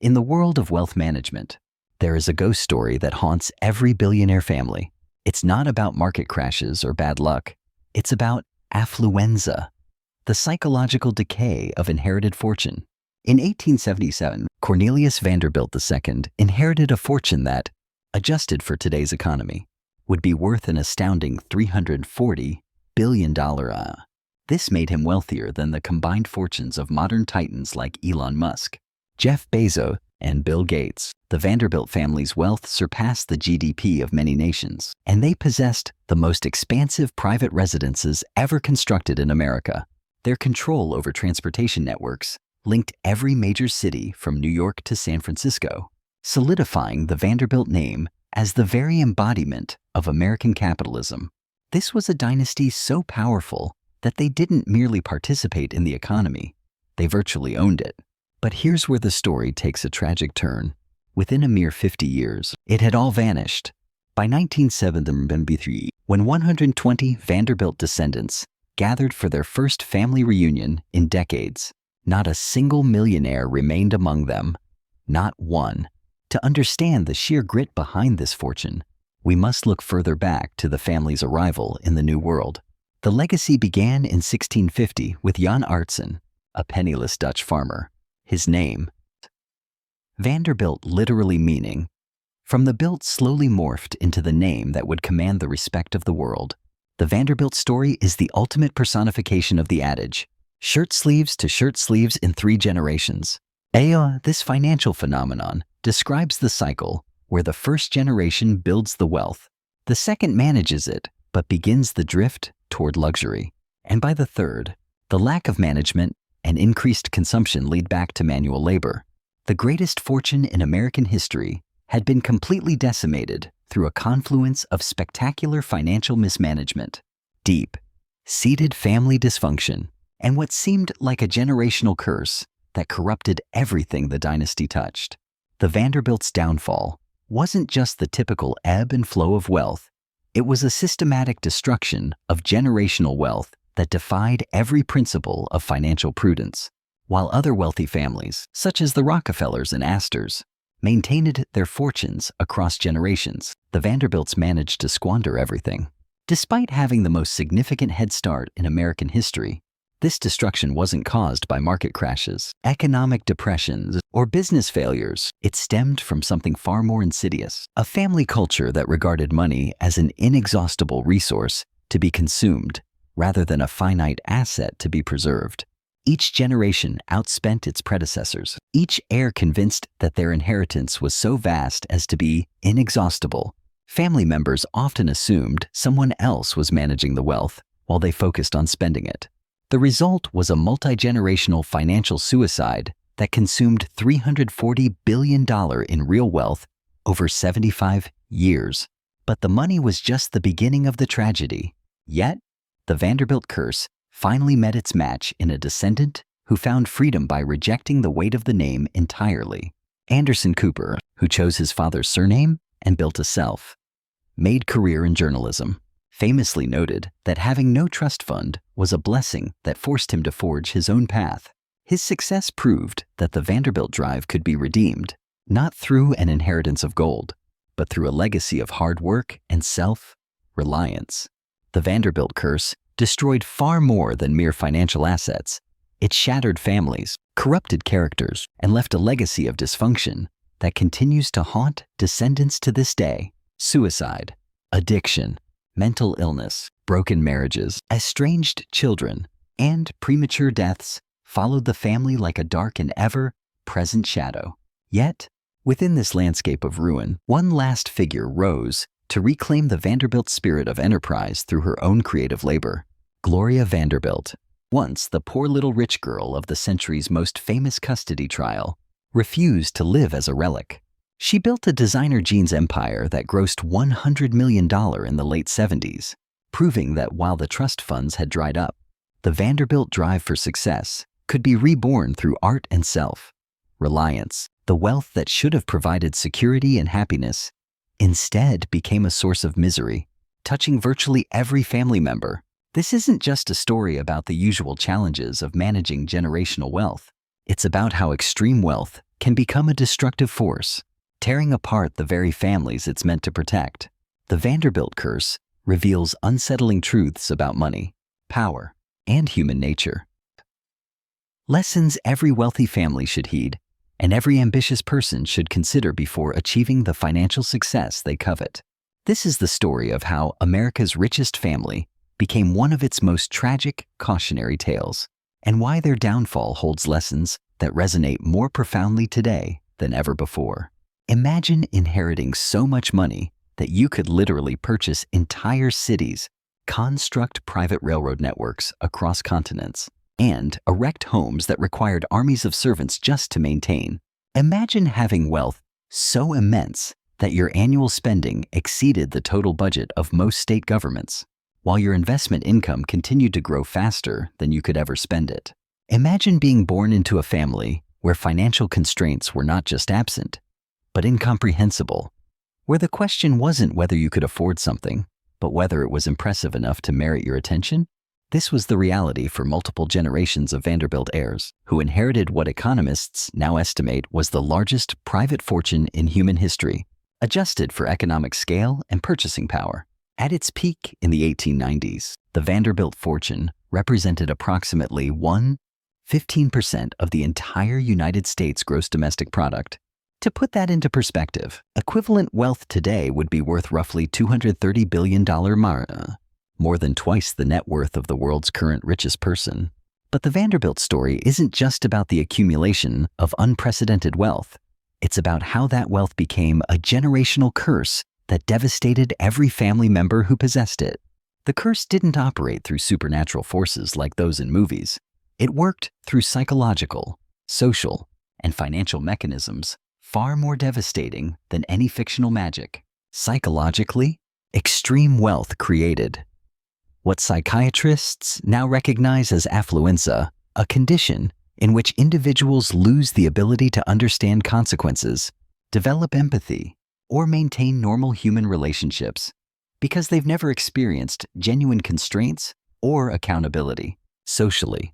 In the world of wealth management, there is a ghost story that haunts every billionaire family. It's not about market crashes or bad luck. It's about affluenza, the psychological decay of inherited fortune. In 1877, Cornelius Vanderbilt II inherited a fortune that, adjusted for today's economy, would be worth an astounding $340 billion. This made him wealthier than the combined fortunes of modern titans like Elon Musk, Jeff Bezos, and Bill Gates. The Vanderbilt family's wealth surpassed the GDP of many nations, and they possessed the most expansive private residences ever constructed in America. Their control over transportation networks linked every major city from New York to San Francisco, solidifying the Vanderbilt name as the very embodiment of American capitalism. This was a dynasty so powerful that they didn't merely participate in the economy, they virtually owned it. But here's where the story takes a tragic turn. Within a mere 50 years, it had all vanished. By 1973, when 120 Vanderbilt descendants gathered for their first family reunion in decades, not a single millionaire remained among them. Not one. To understand the sheer grit behind this fortune, we must look further back to the family's arrival in the New World. The legacy began in 1650 with Jan Artsen, a penniless Dutch farmer. His name, Vanderbilt, literally meaning, from the Bilt slowly morphed into the name that would command the respect of the world. The Vanderbilt story is the ultimate personification of the adage, shirt sleeves to shirt sleeves in 3 generations. This financial phenomenon describes the cycle where the first generation builds the wealth, the second manages it, but begins the drift toward luxury, and by the third, the lack of management and increased consumption lead back to manual labor. The greatest fortune in American history had been completely decimated through a confluence of spectacular financial mismanagement, deep-seated family dysfunction, and what seemed like a generational curse that corrupted everything the dynasty touched. The Vanderbilts' downfall wasn't just the typical ebb and flow of wealth. It was a systematic destruction of generational wealth that defied every principle of financial prudence. While other wealthy families, such as the Rockefellers and Astors, maintained their fortunes across generations, the Vanderbilts managed to squander everything. Despite having the most significant head start in American history, this destruction wasn't caused by market crashes, economic depressions, or business failures. It stemmed from something far more insidious, a family culture that regarded money as an inexhaustible resource to be consumed rather than a finite asset to be preserved. Each generation outspent its predecessors, each heir convinced that their inheritance was so vast as to be inexhaustible. Family members often assumed someone else was managing the wealth while they focused on spending it. The result was a multi-generational financial suicide that consumed $340 billion in real wealth over 75 years. But the money was just the beginning of the tragedy. Yet, the Vanderbilt curse finally met its match in a descendant who found freedom by rejecting the weight of the name entirely. Anderson Cooper, who chose his father's surname and built a self-made career in journalism, famously noted that having no trust fund was a blessing that forced him to forge his own path. His success proved that the Vanderbilt drive could be redeemed, not through an inheritance of gold, but through a legacy of hard work and self-reliance. The Vanderbilt curse destroyed far more than mere financial assets. It shattered families, corrupted characters, and left a legacy of dysfunction that continues to haunt descendants to this day. Suicide, addiction, mental illness, broken marriages, estranged children, and premature deaths followed the family like a dark and ever-present shadow. Yet, within this landscape of ruin, one last figure rose to reclaim the Vanderbilt spirit of enterprise through her own creative labor. Gloria Vanderbilt, once the poor little rich girl of the century's most famous custody trial, refused to live as a relic. She built a designer jeans empire that grossed $100 million in the late 70s, proving that while the trust funds had dried up, the Vanderbilt drive for success could be reborn through art and self-reliance. The wealth that should have provided security and happiness instead became a source of misery, touching virtually every family member. This isn't just a story about the usual challenges of managing generational wealth. It's about how extreme wealth can become a destructive force, tearing apart the very families it's meant to protect. The Vanderbilt curse reveals unsettling truths about money, power, and human nature. Lessons every wealthy family should heed, and every ambitious person should consider before achieving the financial success they covet. This is the story of how America's richest family became one of its most tragic cautionary tales, and why their downfall holds lessons that resonate more profoundly today than ever before. Imagine inheriting so much money that you could literally purchase entire cities, construct private railroad networks across continents, and erect homes that required armies of servants just to maintain. Imagine having wealth so immense that your annual spending exceeded the total budget of most state governments, while your investment income continued to grow faster than you could ever spend it. Imagine being born into a family where financial constraints were not just absent, but incomprehensible, where the question wasn't whether you could afford something, but whether it was impressive enough to merit your attention. This was the reality for multiple generations of Vanderbilt heirs, who inherited what economists now estimate was the largest private fortune in human history, adjusted for economic scale and purchasing power. At its peak in the 1890s, the Vanderbilt fortune represented approximately 15% of the entire United States gross domestic product. To put that into perspective, equivalent wealth today would be worth roughly $230 billion, more than twice the net worth of the world's current richest person. But the Vanderbilt story isn't just about the accumulation of unprecedented wealth. It's about how that wealth became a generational curse that devastated every family member who possessed it. The curse didn't operate through supernatural forces like those in movies. It worked through psychological, social, and financial mechanisms far more devastating than any fictional magic. Psychologically, extreme wealth created what psychiatrists now recognize as affluenza, a condition in which individuals lose the ability to understand consequences, develop empathy, or maintain normal human relationships because they've never experienced genuine constraints or accountability socially.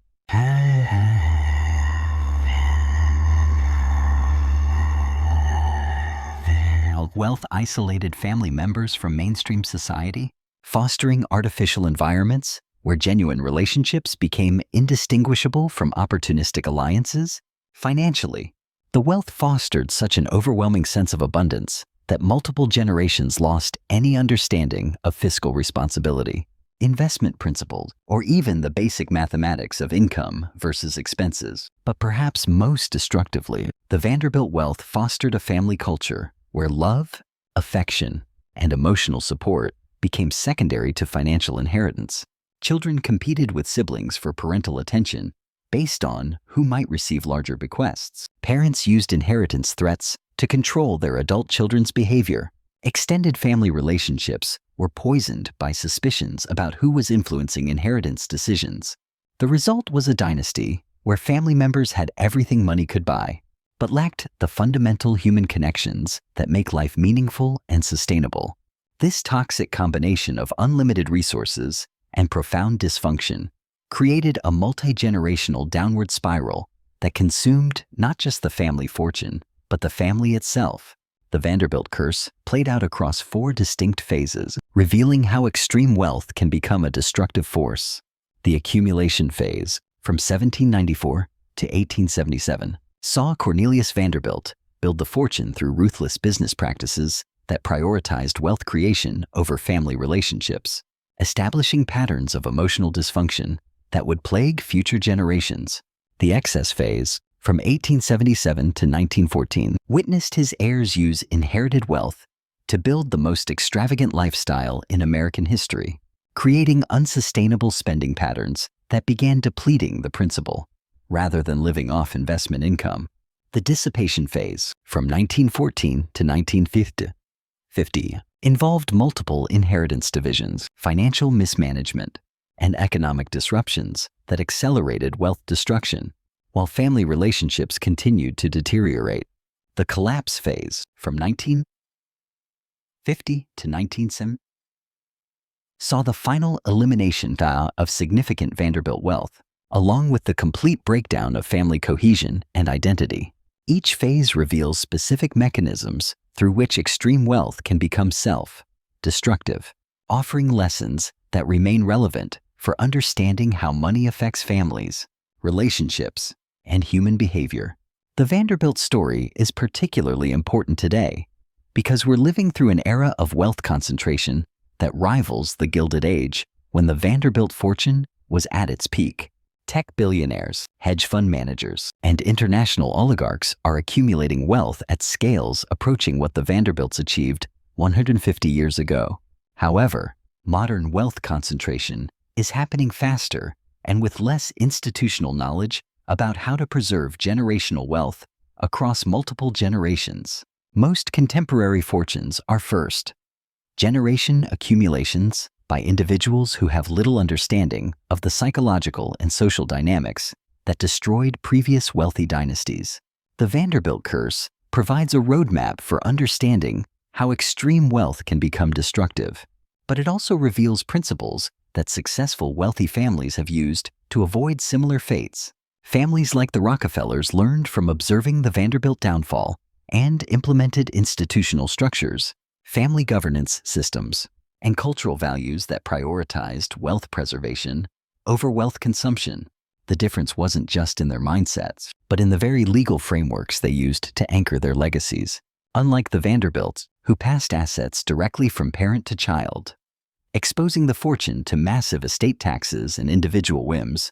Wealth isolated family members from mainstream society, fostering artificial environments where genuine relationships became indistinguishable from opportunistic alliances. Financially, the wealth fostered such an overwhelming sense of abundance that multiple generations lost any understanding of fiscal responsibility, investment principles, or even the basic mathematics of income versus expenses. But perhaps most destructively, the Vanderbilt wealth fostered a family culture where love, affection, and emotional support became secondary to financial inheritance. Children competed with siblings for parental attention based on who might receive larger bequests. Parents used inheritance threats to control their adult children's behavior. Extended family relationships were poisoned by suspicions about who was influencing inheritance decisions. The result was a dynasty where family members had everything money could buy, but lacked the fundamental human connections that make life meaningful and sustainable. This toxic combination of unlimited resources and profound dysfunction created a multi-generational downward spiral that consumed not just the family fortune, but the family itself. The Vanderbilt curse played out across 4 distinct phases, revealing how extreme wealth can become a destructive force. The accumulation phase, from 1794 to 1877, saw Cornelius Vanderbilt build the fortune through ruthless business practices that prioritized wealth creation over family relationships, establishing patterns of emotional dysfunction that would plague future generations. The excess phase, from 1877 to 1914, witnessed his heirs use inherited wealth to build the most extravagant lifestyle in American history, creating unsustainable spending patterns that began depleting the principal rather than living off investment income. The dissipation phase, from 1914 to 1950, involved multiple inheritance divisions, financial mismanagement, and economic disruptions that accelerated wealth destruction, while family relationships continued to deteriorate. The collapse phase, from 1950 to 1970, saw the final elimination of significant Vanderbilt wealth, along with the complete breakdown of family cohesion and identity. Each phase reveals specific mechanisms through which extreme wealth can become self-destructive, offering lessons that remain relevant for understanding how money affects families, relationships, and human behavior. The Vanderbilt story is particularly important today because we're living through an era of wealth concentration that rivals the Gilded Age, when the Vanderbilt fortune was at its peak. Tech billionaires, hedge fund managers, and international oligarchs are accumulating wealth at scales approaching what the Vanderbilts achieved 150 years ago. However, modern wealth concentration is happening faster and with less institutional knowledge about how to preserve generational wealth across multiple generations. Most contemporary fortunes are first-generation accumulations by individuals who have little understanding of the psychological and social dynamics that destroyed previous wealthy dynasties. The Vanderbilt curse provides a roadmap for understanding how extreme wealth can become destructive, but it also reveals principles that successful wealthy families have used to avoid similar fates. Families like the Rockefellers learned from observing the Vanderbilt downfall and implemented institutional structures, family governance systems, and cultural values that prioritized wealth preservation over wealth consumption. The difference wasn't just in their mindsets, but in the very legal frameworks they used to anchor their legacies. Unlike the Vanderbilts, who passed assets directly from parent to child, exposing the fortune to massive estate taxes and individual whims,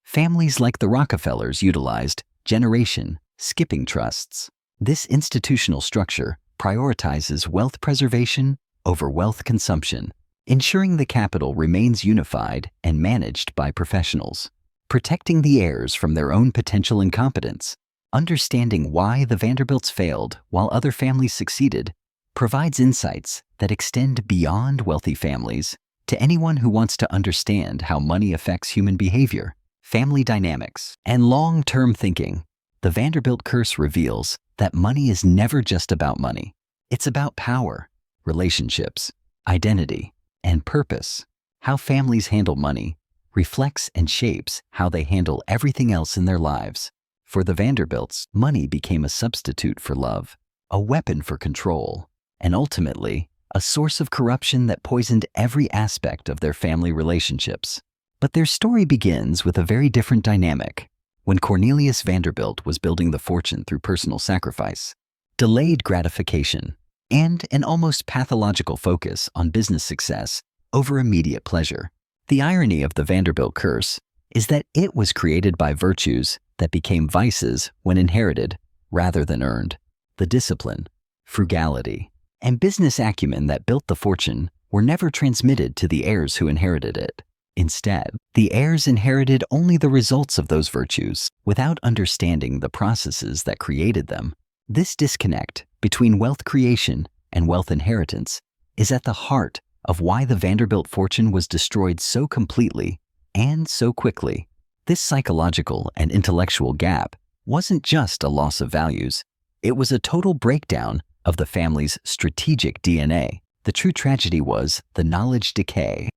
families like the Rockefellers utilized generation skipping trusts. This institutional structure prioritizes wealth preservation over wealth consumption, ensuring the capital remains unified and managed by professionals, protecting the heirs from their own potential incompetence. Understanding why the Vanderbilts failed while other families succeeded provides insights that extend beyond wealthy families to anyone who wants to understand how money affects human behavior, family dynamics, and long-term thinking. The Vanderbilt curse reveals that money is never just about money. It's about power, relationships, identity, and purpose. How families handle money reflects and shapes how they handle everything else in their lives. For the Vanderbilts, money became a substitute for love, a weapon for control, and ultimately, a source of corruption that poisoned every aspect of their family relationships. But their story begins with a very different dynamic. When Cornelius Vanderbilt was building the fortune through personal sacrifice, delayed gratification, and an almost pathological focus on business success over immediate pleasure. The irony of the Vanderbilt curse is that it was created by virtues that became vices when inherited rather than earned. The discipline, frugality, and business acumen that built the fortune were never transmitted to the heirs who inherited it. Instead, the heirs inherited only the results of those virtues without understanding the processes that created them. This disconnect between wealth creation and wealth inheritance is at the heart of why the Vanderbilt fortune was destroyed so completely and so quickly. This psychological and intellectual gap wasn't just a loss of values, it was a total breakdown of the family's strategic DNA. The true tragedy was the knowledge decay.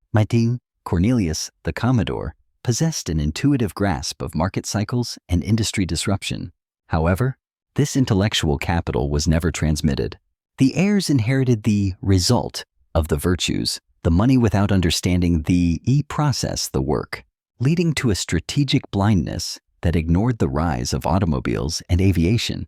Cornelius, the Commodore, possessed an intuitive grasp of market cycles and industry disruption. However, this intellectual capital was never transmitted. The heirs inherited the result of the virtues, the money without understanding the process, the work, leading to a strategic blindness that ignored the rise of automobiles and aviation.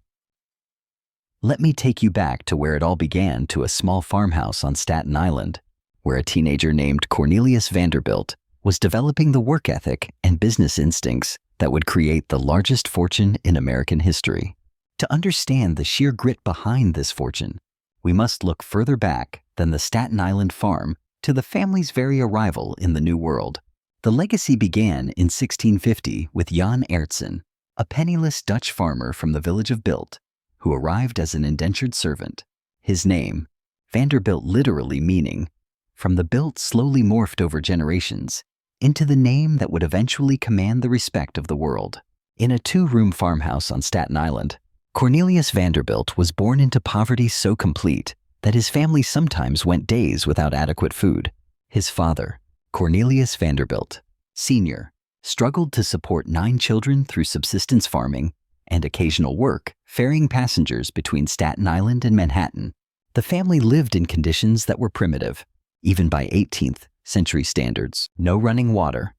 Let me take you back to where it all began, to a small farmhouse on Staten Island, where a teenager named Cornelius Vanderbilt was developing the work ethic and business instincts that would create the largest fortune in American history. To understand the sheer grit behind this fortune, we must look further back than the Staten Island farm to the family's very arrival in the New World. The legacy began in 1650 with Jan Aertsen, a penniless Dutch farmer from the village of Bilt, who arrived as an indentured servant. His name, Vanderbilt literally meaning from the Bilt, slowly morphed over generations into the name that would eventually command the respect of the world. In a 2-room farmhouse on Staten Island, Cornelius Vanderbilt was born into poverty so complete that his family sometimes went days without adequate food. His father, Cornelius Vanderbilt, Sr., struggled to support 9 children through subsistence farming and occasional work ferrying passengers between Staten Island and Manhattan. The family lived in conditions that were primitive, even by 18th century standards. No running water,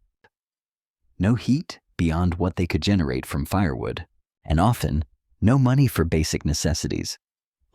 no heat beyond what they could generate from firewood, and often no money for basic necessities,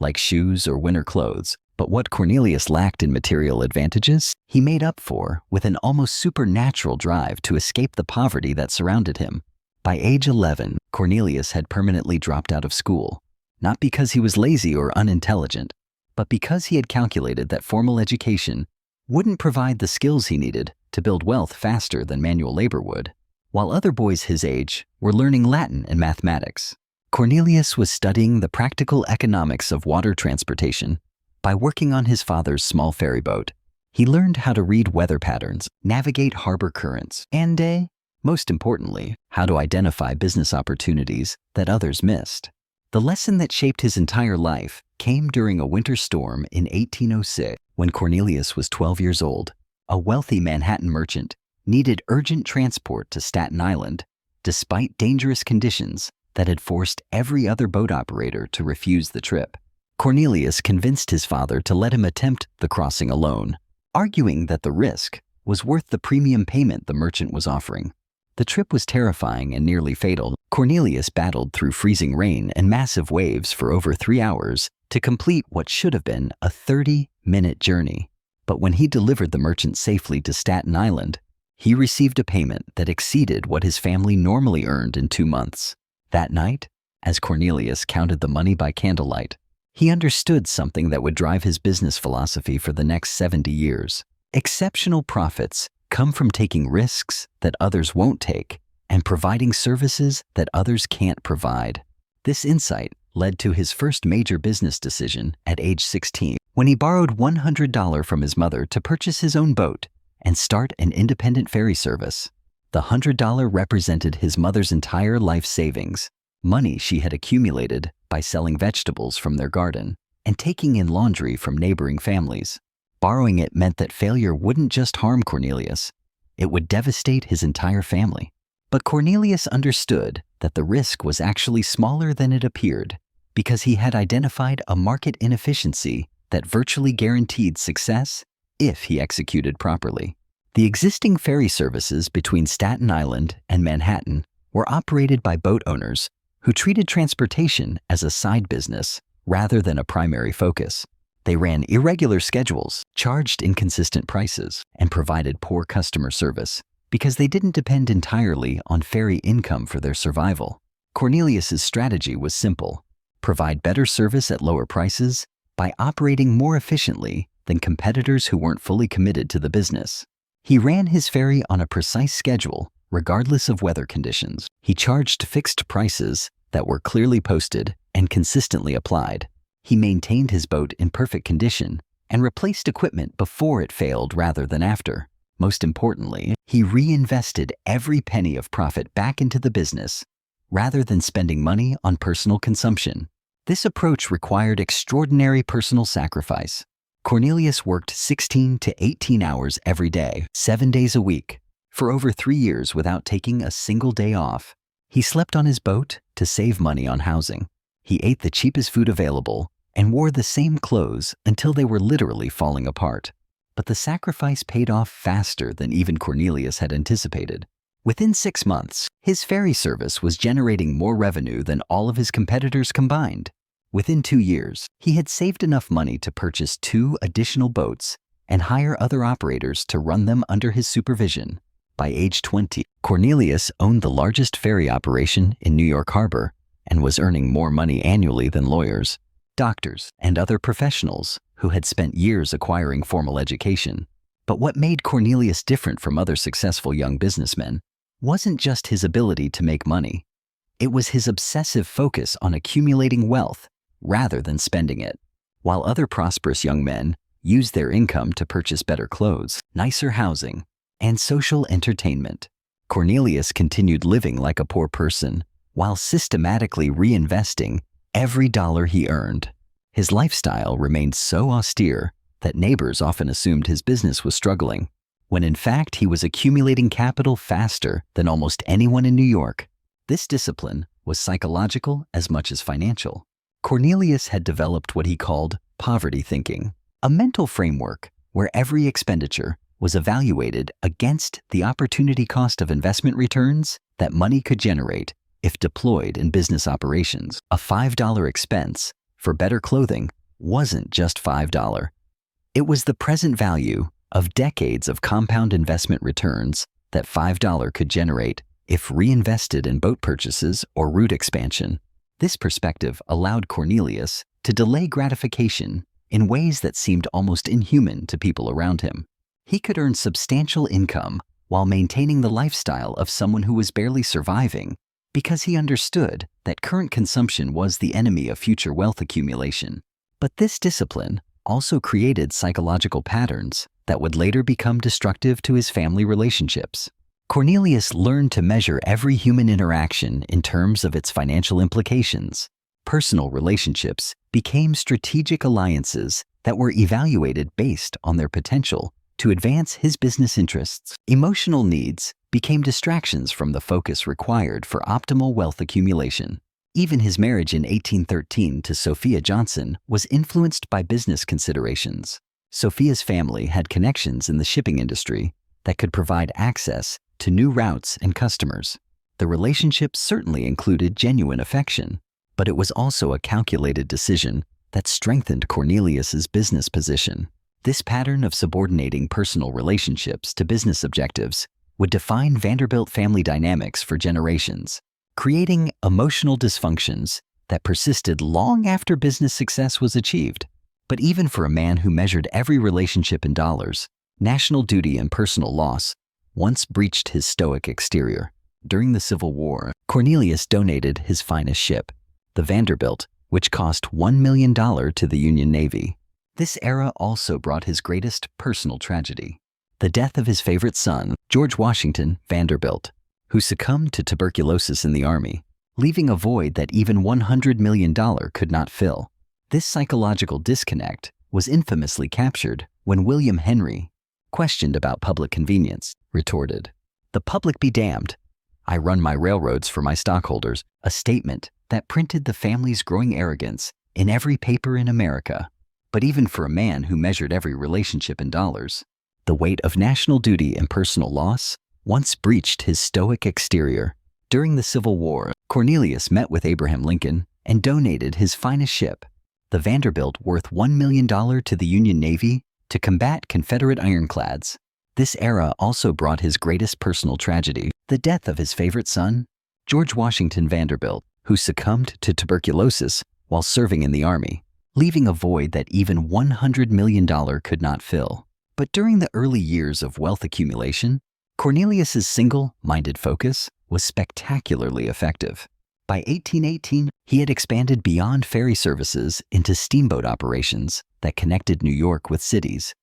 like shoes or winter clothes. But what Cornelius lacked in material advantages, he made up for with an almost supernatural drive to escape the poverty that surrounded him. By age 11, Cornelius had permanently dropped out of school, not because he was lazy or unintelligent, but because he had calculated that formal education wouldn't provide the skills he needed to build wealth faster than manual labor would. While other boys his age were learning Latin and mathematics, Cornelius was studying the practical economics of water transportation. By working on his father's small ferry boat, he learned how to read weather patterns, navigate harbor currents, and, most importantly, how to identify business opportunities that others missed. The lesson that shaped his entire life came during a winter storm in 1806 when Cornelius was 12 years old. A wealthy Manhattan merchant needed urgent transport to Staten Island, despite dangerous conditions that had forced every other boat operator to refuse the trip. Cornelius convinced his father to let him attempt the crossing alone, arguing that the risk was worth the premium payment the merchant was offering. The trip was terrifying and nearly fatal. Cornelius battled through freezing rain and massive waves for over 3 hours to complete what should have been a 30-minute journey. But when he delivered the merchant safely to Staten Island, he received a payment that exceeded what his family normally earned in 2 months. That night, as Cornelius counted the money by candlelight, he understood something that would drive his business philosophy for the next 70 years. Exceptional profits come from taking risks that others won't take and providing services that others can't provide. This insight led to his first major business decision at age 16, when he borrowed $100 from his mother to purchase his own boat and start an independent ferry service. The $100 represented his mother's entire life savings, money she had accumulated by selling vegetables from their garden and taking in laundry from neighboring families. Borrowing it meant that failure wouldn't just harm Cornelius, it would devastate his entire family. But Cornelius understood that the risk was actually smaller than it appeared because he had identified a market inefficiency that virtually guaranteed success if he executed properly. The existing ferry services between Staten Island and Manhattan were operated by boat owners who treated transportation as a side business rather than a primary focus. They ran irregular schedules, charged inconsistent prices, and provided poor customer service because they didn't depend entirely on ferry income for their survival. Cornelius's strategy was simple: provide better service at lower prices by operating more efficiently than competitors who weren't fully committed to the business. He ran his ferry on a precise schedule, regardless of weather conditions. He charged fixed prices that were clearly posted and consistently applied. He maintained his boat in perfect condition and replaced equipment before it failed rather than after. Most importantly, he reinvested every penny of profit back into the business rather than spending money on personal consumption. This approach required extraordinary personal sacrifice. Cornelius worked 16 to 18 hours every day, 7 days a week, for over 3 years without taking a single day off. He slept on his boat to save money on housing. He ate the cheapest food available and wore the same clothes until they were literally falling apart. But the sacrifice paid off faster than even Cornelius had anticipated. Within 6 months, his ferry service was generating more revenue than all of his competitors combined. Within 2 years, he had saved enough money to purchase 2 additional boats and hire other operators to run them under his supervision. By age 20, Cornelius owned the largest ferry operation in New York Harbor and was earning more money annually than lawyers, doctors, and other professionals who had spent years acquiring formal education. But what made Cornelius different from other successful young businessmen wasn't just his ability to make money. It was his obsessive focus on accumulating wealth rather than spending it. While other prosperous young men used their income to purchase better clothes, nicer housing, and social entertainment, Cornelius continued living like a poor person while systematically reinvesting every dollar he earned. His lifestyle remained so austere that neighbors often assumed his business was struggling, when in fact he was accumulating capital faster than almost anyone in New York. This discipline was psychological as much as financial. Cornelius had developed what he called poverty thinking, a mental framework where every expenditure was evaluated against the opportunity cost of investment returns that money could generate if deployed in business operations. A $5 expense for better clothing wasn't just $5. It was the present value of decades of compound investment returns that $5 could generate if reinvested in boat purchases or route expansion. This perspective allowed Cornelius to delay gratification in ways that seemed almost inhuman to people around him. He could earn substantial income while maintaining the lifestyle of someone who was barely surviving because he understood that current consumption was the enemy of future wealth accumulation. But this discipline also created psychological patterns that would later become destructive to his family relationships. Cornelius learned to measure every human interaction in terms of its financial implications. Personal relationships became strategic alliances that were evaluated based on their potential to advance his business interests. Emotional needs became distractions from the focus required for optimal wealth accumulation. Even his marriage in 1813 to Sophia Johnson was influenced by business considerations. Sophia's family had connections in the shipping industry that could provide access to new routes and customers. The relationship certainly included genuine affection, but it was also a calculated decision that strengthened Cornelius's business position. This pattern of subordinating personal relationships to business objectives would define Vanderbilt family dynamics for generations, creating emotional dysfunctions that persisted long after business success was achieved. But even for a man who measured every relationship in dollars, national duty and personal loss once breached his stoic exterior. During the Civil War, Cornelius donated his finest ship, the Vanderbilt, which cost $1 million to the Union Navy. This era also brought his greatest personal tragedy, the death of his favorite son, George Washington Vanderbilt, who succumbed to tuberculosis in the Army, leaving a void that even $100 million could not fill. This psychological disconnect was infamously captured when William Henry, questioned about public convenience, retorted, "The public be damned. I run my railroads for my stockholders," a statement that printed the family's growing arrogance in every paper in America. But even for a man who measured every relationship in dollars, the weight of national duty and personal loss once breached his stoic exterior. During the Civil War, Cornelius met with Abraham Lincoln and donated his finest ship, the Vanderbilt, worth $1 million to the Union Navy to combat Confederate ironclads. This era also brought his greatest personal tragedy, the death of his favorite son, George Washington Vanderbilt, who succumbed to tuberculosis while serving in the Army, leaving a void that even $100 million could not fill. But during the early years of wealth accumulation, Cornelius's single-minded focus was spectacularly effective. By 1818, he had expanded beyond ferry services into steamboat operations that connected New York with cities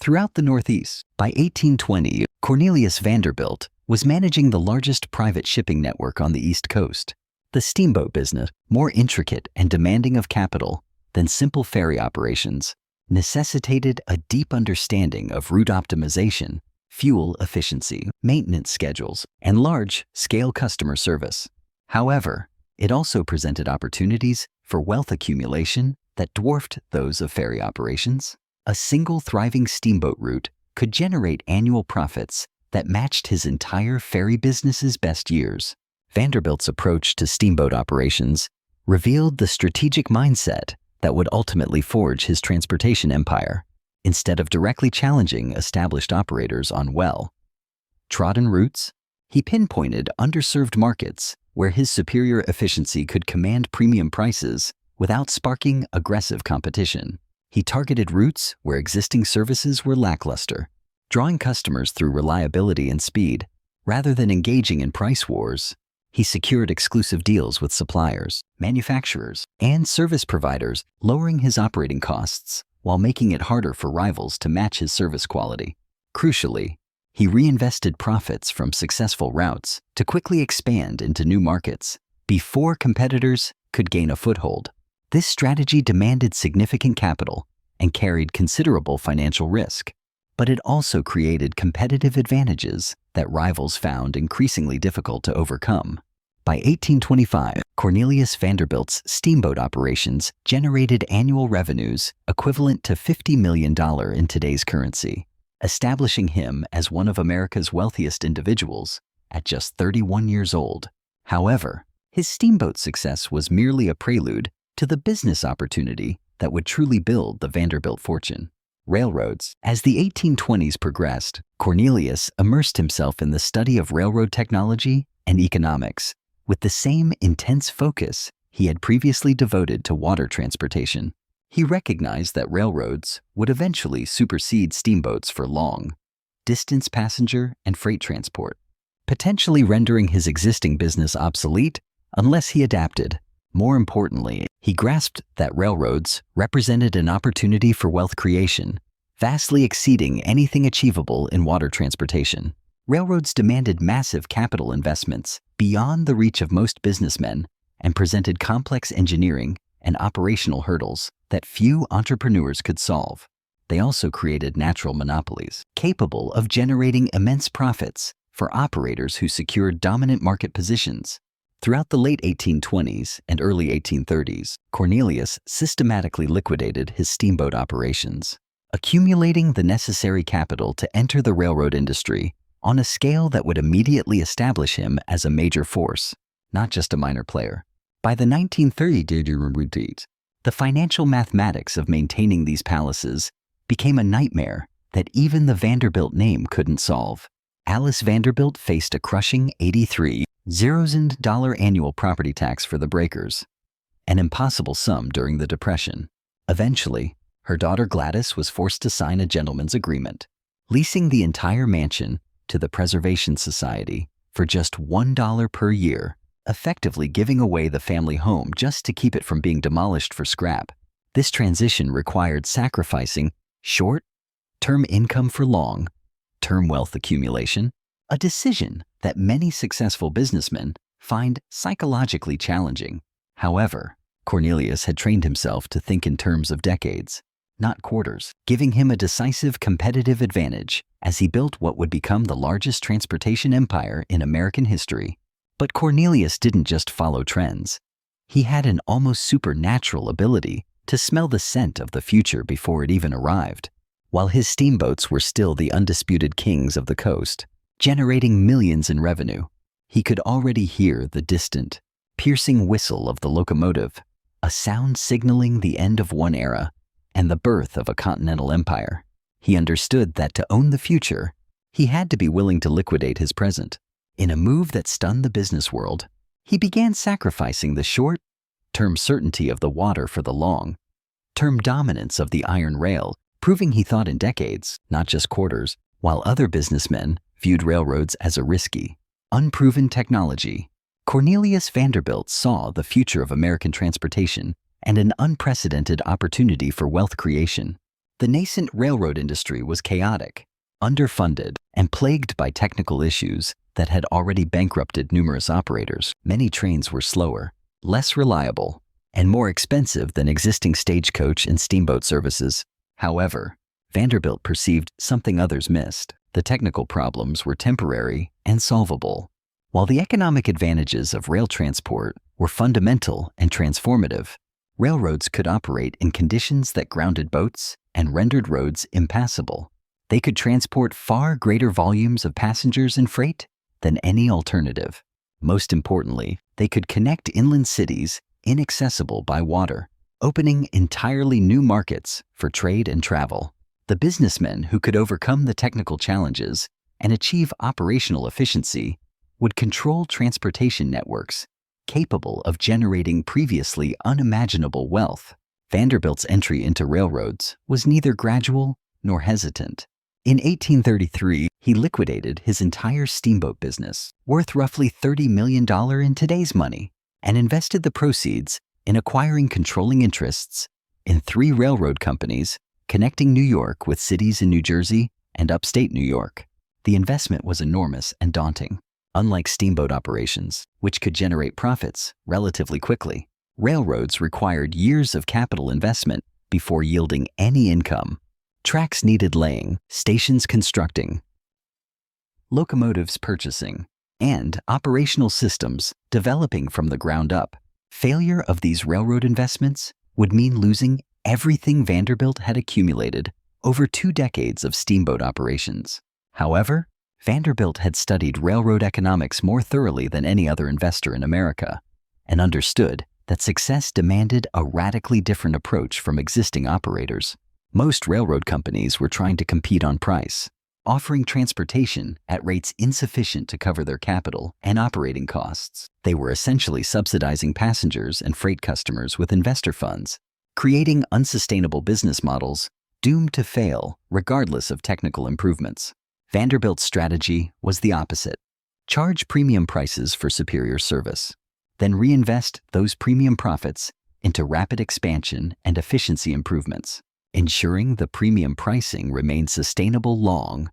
throughout the Northeast. By 1820, Cornelius Vanderbilt was managing the largest private shipping network on the East Coast. The steamboat business, more intricate and demanding of capital than simple ferry operations, necessitated a deep understanding of route optimization, fuel efficiency, maintenance schedules, and large-scale customer service. However, it also presented opportunities for wealth accumulation that dwarfed those of ferry operations. A single thriving steamboat route could generate annual profits that matched his entire ferry business's best years. Vanderbilt's approach to steamboat operations revealed the strategic mindset that would ultimately forge his transportation empire. Instead of directly challenging established operators on well-trodden routes, he pinpointed underserved markets where his superior efficiency could command premium prices without sparking aggressive competition. He targeted routes where existing services were lackluster, drawing customers through reliability and speed. Rather than engaging in price wars, he secured exclusive deals with suppliers, manufacturers, and service providers, lowering his operating costs while making it harder for rivals to match his service quality. Crucially, he reinvested profits from successful routes to quickly expand into new markets before competitors could gain a foothold. This strategy demanded significant capital and carried considerable financial risk, but it also created competitive advantages that rivals found increasingly difficult to overcome. By 1825, Cornelius Vanderbilt's steamboat operations generated annual revenues equivalent to $50 million in today's currency, establishing him as one of America's wealthiest individuals at just 31 years old. However, his steamboat success was merely a prelude to the business opportunity that would truly build the Vanderbilt fortune: railroads. As the 1820s progressed, Cornelius immersed himself in the study of railroad technology and economics with the same intense focus he had previously devoted to water transportation. He recognized that railroads would eventually supersede steamboats for long-distance passenger and freight transport, potentially rendering his existing business obsolete unless he adapted. More importantly, he grasped that railroads represented an opportunity for wealth creation, vastly exceeding anything achievable in water transportation. Railroads demanded massive capital investments beyond the reach of most businessmen and presented complex engineering and operational hurdles that few entrepreneurs could solve. They also created natural monopolies, capable of generating immense profits for operators who secured dominant market positions. Throughout the late 1820s and early 1830s, Cornelius systematically liquidated his steamboat operations, accumulating the necessary capital to enter the railroad industry on a scale that would immediately establish him as a major force, not just a minor player. By the 1930s, the financial mathematics of maintaining these palaces became a nightmare that even the Vanderbilt name couldn't solve. Alice Vanderbilt faced a crushing $83,000 annual property tax for the breakers, an impossible sum during the Depression. Eventually, her daughter Gladys was forced to sign a gentleman's agreement, leasing the entire mansion to the Preservation Society for just $1 per year, effectively giving away the family home just to keep it from being demolished for scrap. This transition required sacrificing short-term income for long-term wealth accumulation, a decision that many successful businessmen find psychologically challenging. However, Cornelius had trained himself to think in terms of decades, not quarters, giving him a decisive competitive advantage as he built what would become the largest transportation empire in American history. But Cornelius didn't just follow trends. He had an almost supernatural ability to smell the scent of the future before it even arrived. While his steamboats were still the undisputed kings of the coast, generating millions in revenue, he could already hear the distant, piercing whistle of the locomotive, a sound signaling the end of one era and the birth of a continental empire. He understood that to own the future, he had to be willing to liquidate his present. In a move that stunned the business world, he began sacrificing the short-term certainty of the water for the long-term dominance of the iron rail, proving he thought in decades, not just quarters. While other businessmen viewed railroads as a risky, unproven technology, Cornelius Vanderbilt saw the future of American transportation and an unprecedented opportunity for wealth creation. The nascent railroad industry was chaotic, underfunded, and plagued by technical issues that had already bankrupted numerous operators. Many trains were slower, less reliable, and more expensive than existing stagecoach and steamboat services. However, Vanderbilt perceived something others missed. The technical problems were temporary and solvable, while the economic advantages of rail transport were fundamental and transformative. Railroads could operate in conditions that grounded boats and rendered roads impassable. They could transport far greater volumes of passengers and freight than any alternative. Most importantly, they could connect inland cities inaccessible by water, opening entirely new markets for trade and travel. The businessmen who could overcome the technical challenges and achieve operational efficiency would control transportation networks capable of generating previously unimaginable wealth. Vanderbilt's entry into railroads was neither gradual nor hesitant. In 1833, he liquidated his entire steamboat business, worth roughly $30 million in today's money, and invested the proceeds in acquiring controlling interests in 3 railroad companies connecting New York with cities in New Jersey and upstate New York. The investment was enormous and daunting. Unlike steamboat operations, which could generate profits relatively quickly, railroads required years of capital investment before yielding any income. Tracks needed laying, stations constructing, locomotives purchasing, and operational systems developing from the ground up. Failure of these railroad investments would mean losing everything Vanderbilt had accumulated over 2 decades of steamboat operations. However, Vanderbilt had studied railroad economics more thoroughly than any other investor in America and understood that success demanded a radically different approach from existing operators. Most railroad companies were trying to compete on price, offering transportation at rates insufficient to cover their capital and operating costs. They were essentially subsidizing passengers and freight customers with investor funds, creating unsustainable business models doomed to fail regardless of technical improvements. Vanderbilt's strategy was the opposite. Charge premium prices for superior service, then reinvest those premium profits into rapid expansion and efficiency improvements, ensuring the premium pricing remained sustainable long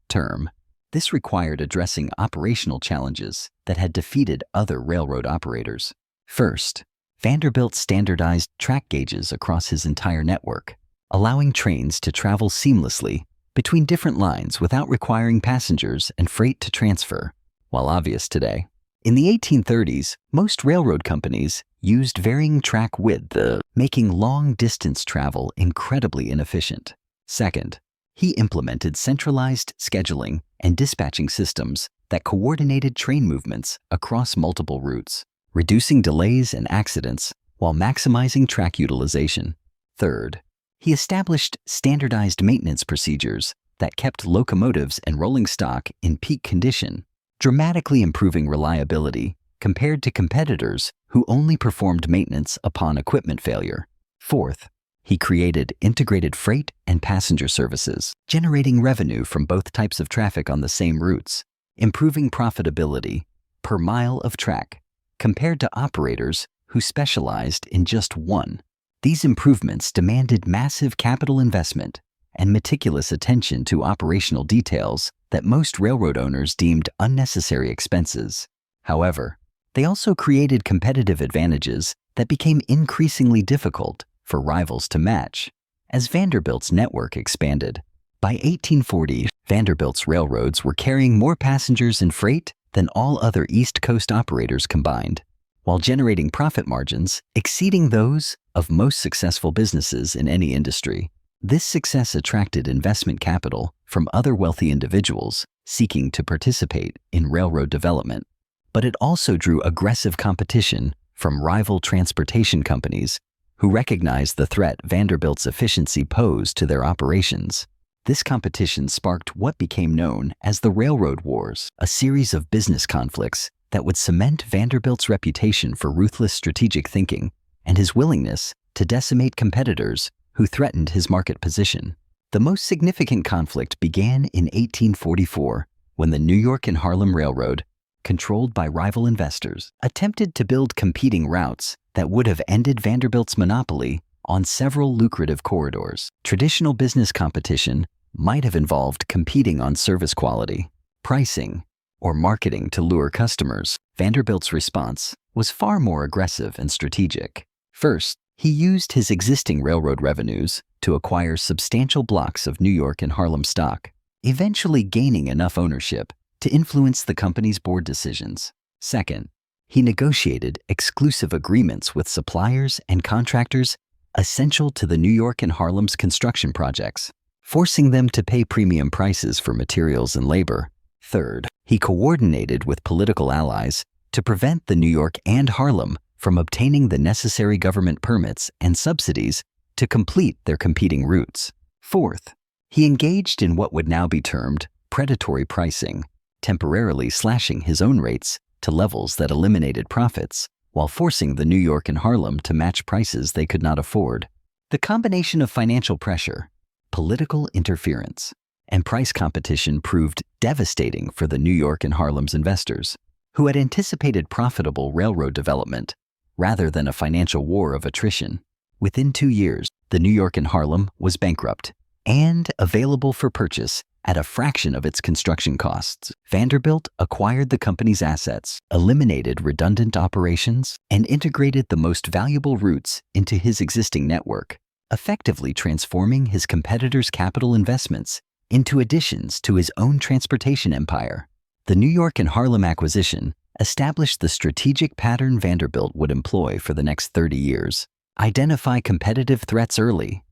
term. This required addressing operational challenges that had defeated other railroad operators. First, Vanderbilt standardized track gauges across his entire network, allowing trains to travel seamlessly between different lines without requiring passengers and freight to transfer. While obvious today, in the 1830s, most railroad companies used varying track width, making long-distance travel incredibly inefficient. Second, he implemented centralized scheduling and dispatching systems that coordinated train movements across multiple routes, reducing delays and accidents while maximizing track utilization. Third, he established standardized maintenance procedures that kept locomotives and rolling stock in peak condition, dramatically improving reliability compared to competitors who only performed maintenance upon equipment failure. Fourth, he created integrated freight and passenger services, generating revenue from both types of traffic on the same routes, improving profitability per mile of track compared to operators who specialized in just one. These improvements demanded massive capital investment and meticulous attention to operational details that most railroad owners deemed unnecessary expenses. However, they also created competitive advantages that became increasingly difficult for rivals to match as Vanderbilt's network expanded. By 1840, Vanderbilt's railroads were carrying more passengers and freight than all other East Coast operators combined, while generating profit margins exceeding those of most successful businesses in any industry. This success attracted investment capital from other wealthy individuals seeking to participate in railroad development, but it also drew aggressive competition from rival transportation companies who recognized the threat Vanderbilt's efficiency posed to their operations. This competition sparked what became known as the Railroad Wars, a series of business conflicts that would cement Vanderbilt's reputation for ruthless strategic thinking and his willingness to decimate competitors who threatened his market position. The most significant conflict began in 1844 when the New York and Harlem Railroad, controlled by rival investors, attempted to build competing routes that would have ended Vanderbilt's monopoly on several lucrative corridors. Traditional business competition might have involved competing on service quality, pricing, or marketing to lure customers. Vanderbilt's response was far more aggressive and strategic. First, he used his existing railroad revenues to acquire substantial blocks of New York and Harlem stock, eventually gaining enough ownership to influence the company's board decisions. Second, he negotiated exclusive agreements with suppliers and contractors essential to the New York and Harlem's construction projects, forcing them to pay premium prices for materials and labor. Third, he coordinated with political allies to prevent the New York and Harlem from obtaining the necessary government permits and subsidies to complete their competing routes. Fourth, he engaged in what would now be termed predatory pricing, temporarily slashing his own rates to levels that eliminated profits, while forcing the New York and Harlem to match prices they could not afford. The combination of financial pressure, political interference, and price competition proved devastating for the New York and Harlem's investors, who had anticipated profitable railroad development rather than a financial war of attrition. Within 2 years, the New York and Harlem was bankrupt and available for purchase at a fraction of its construction costs. Vanderbilt acquired the company's assets, eliminated redundant operations, and integrated the most valuable routes into his existing network, effectively transforming his competitors' capital investments into additions to his own transportation empire. The New York and Harlem acquisition established the strategic pattern Vanderbilt would employ for the next 30 years. Identify competitive threats early.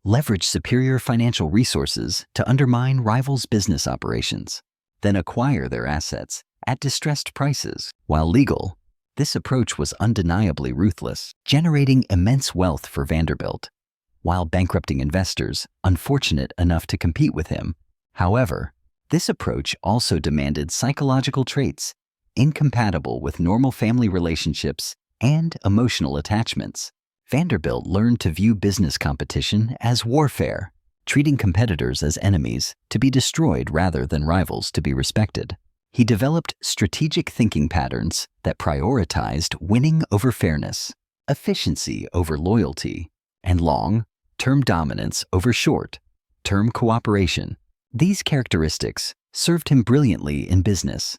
Leverage superior financial resources to undermine rivals' business operations. Then acquire their assets at distressed prices. While legal, this approach was undeniably ruthless, generating immense wealth for Vanderbilt, while bankrupting investors unfortunate enough to compete with him. However, this approach also demanded psychological traits incompatible with normal family relationships and emotional attachments. Vanderbilt learned to view business competition as warfare, treating competitors as enemies to be destroyed rather than rivals to be respected. He developed strategic thinking patterns that prioritized winning over fairness, efficiency over loyalty, and long-term dominance over short-term cooperation. These characteristics served him brilliantly in business,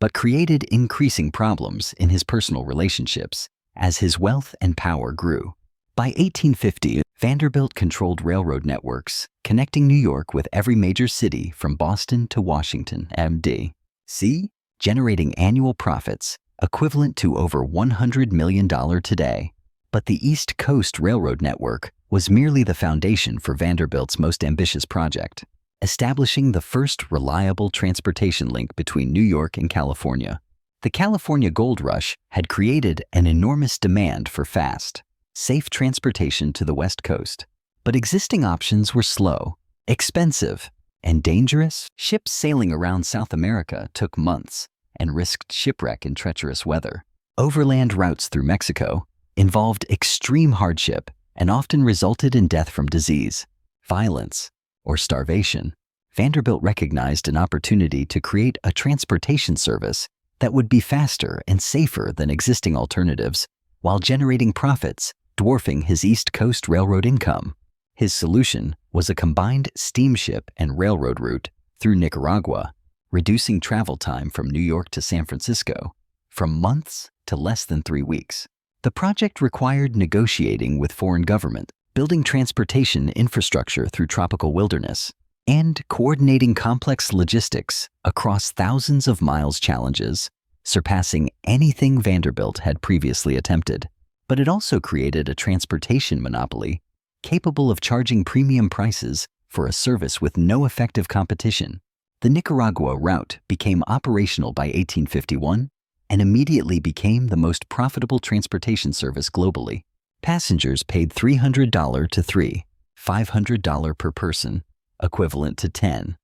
but created increasing problems in his personal relationships as his wealth and power grew. By 1850, Vanderbilt controlled railroad networks connecting New York with every major city from Boston to Washington, D.C., generating annual profits equivalent to over $100 million today. But the East Coast Railroad Network was merely the foundation for Vanderbilt's most ambitious project, establishing the first reliable transportation link between New York and California. The California Gold Rush had created an enormous demand for fast, safe transportation to the West Coast, but existing options were slow, expensive, and dangerous. Ships sailing around South America took months and risked shipwreck in treacherous weather. Overland routes through Mexico involved extreme hardship and often resulted in death from disease, violence, or starvation. Vanderbilt recognized an opportunity to create a transportation service that would be faster and safer than existing alternatives while generating profits dwarfing his East Coast Railroad income. His solution was a combined steamship and railroad route through Nicaragua, reducing travel time from New York to San Francisco from months to less than 3 weeks. The project required negotiating with foreign governments, building transportation infrastructure through tropical wilderness, and coordinating complex logistics across thousands of miles challenges, surpassing anything Vanderbilt had previously attempted. But it also created a transportation monopoly capable of charging premium prices for a service with no effective competition. The Nicaragua route became operational by 1851 and immediately became the most profitable transportation service globally. Passengers paid $300 to $500 per person, equivalent to €10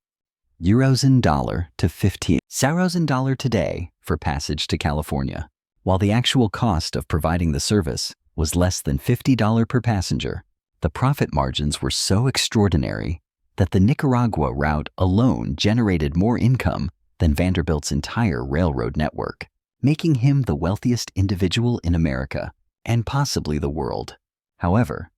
and $1 to $15 and $1 today for passage to California, while the actual cost of providing the service was less than $50 per passenger. The profit margins were so extraordinary that the Nicaragua route alone generated more income than Vanderbilt's entire railroad network, making him the wealthiest individual in America and possibly the world. However,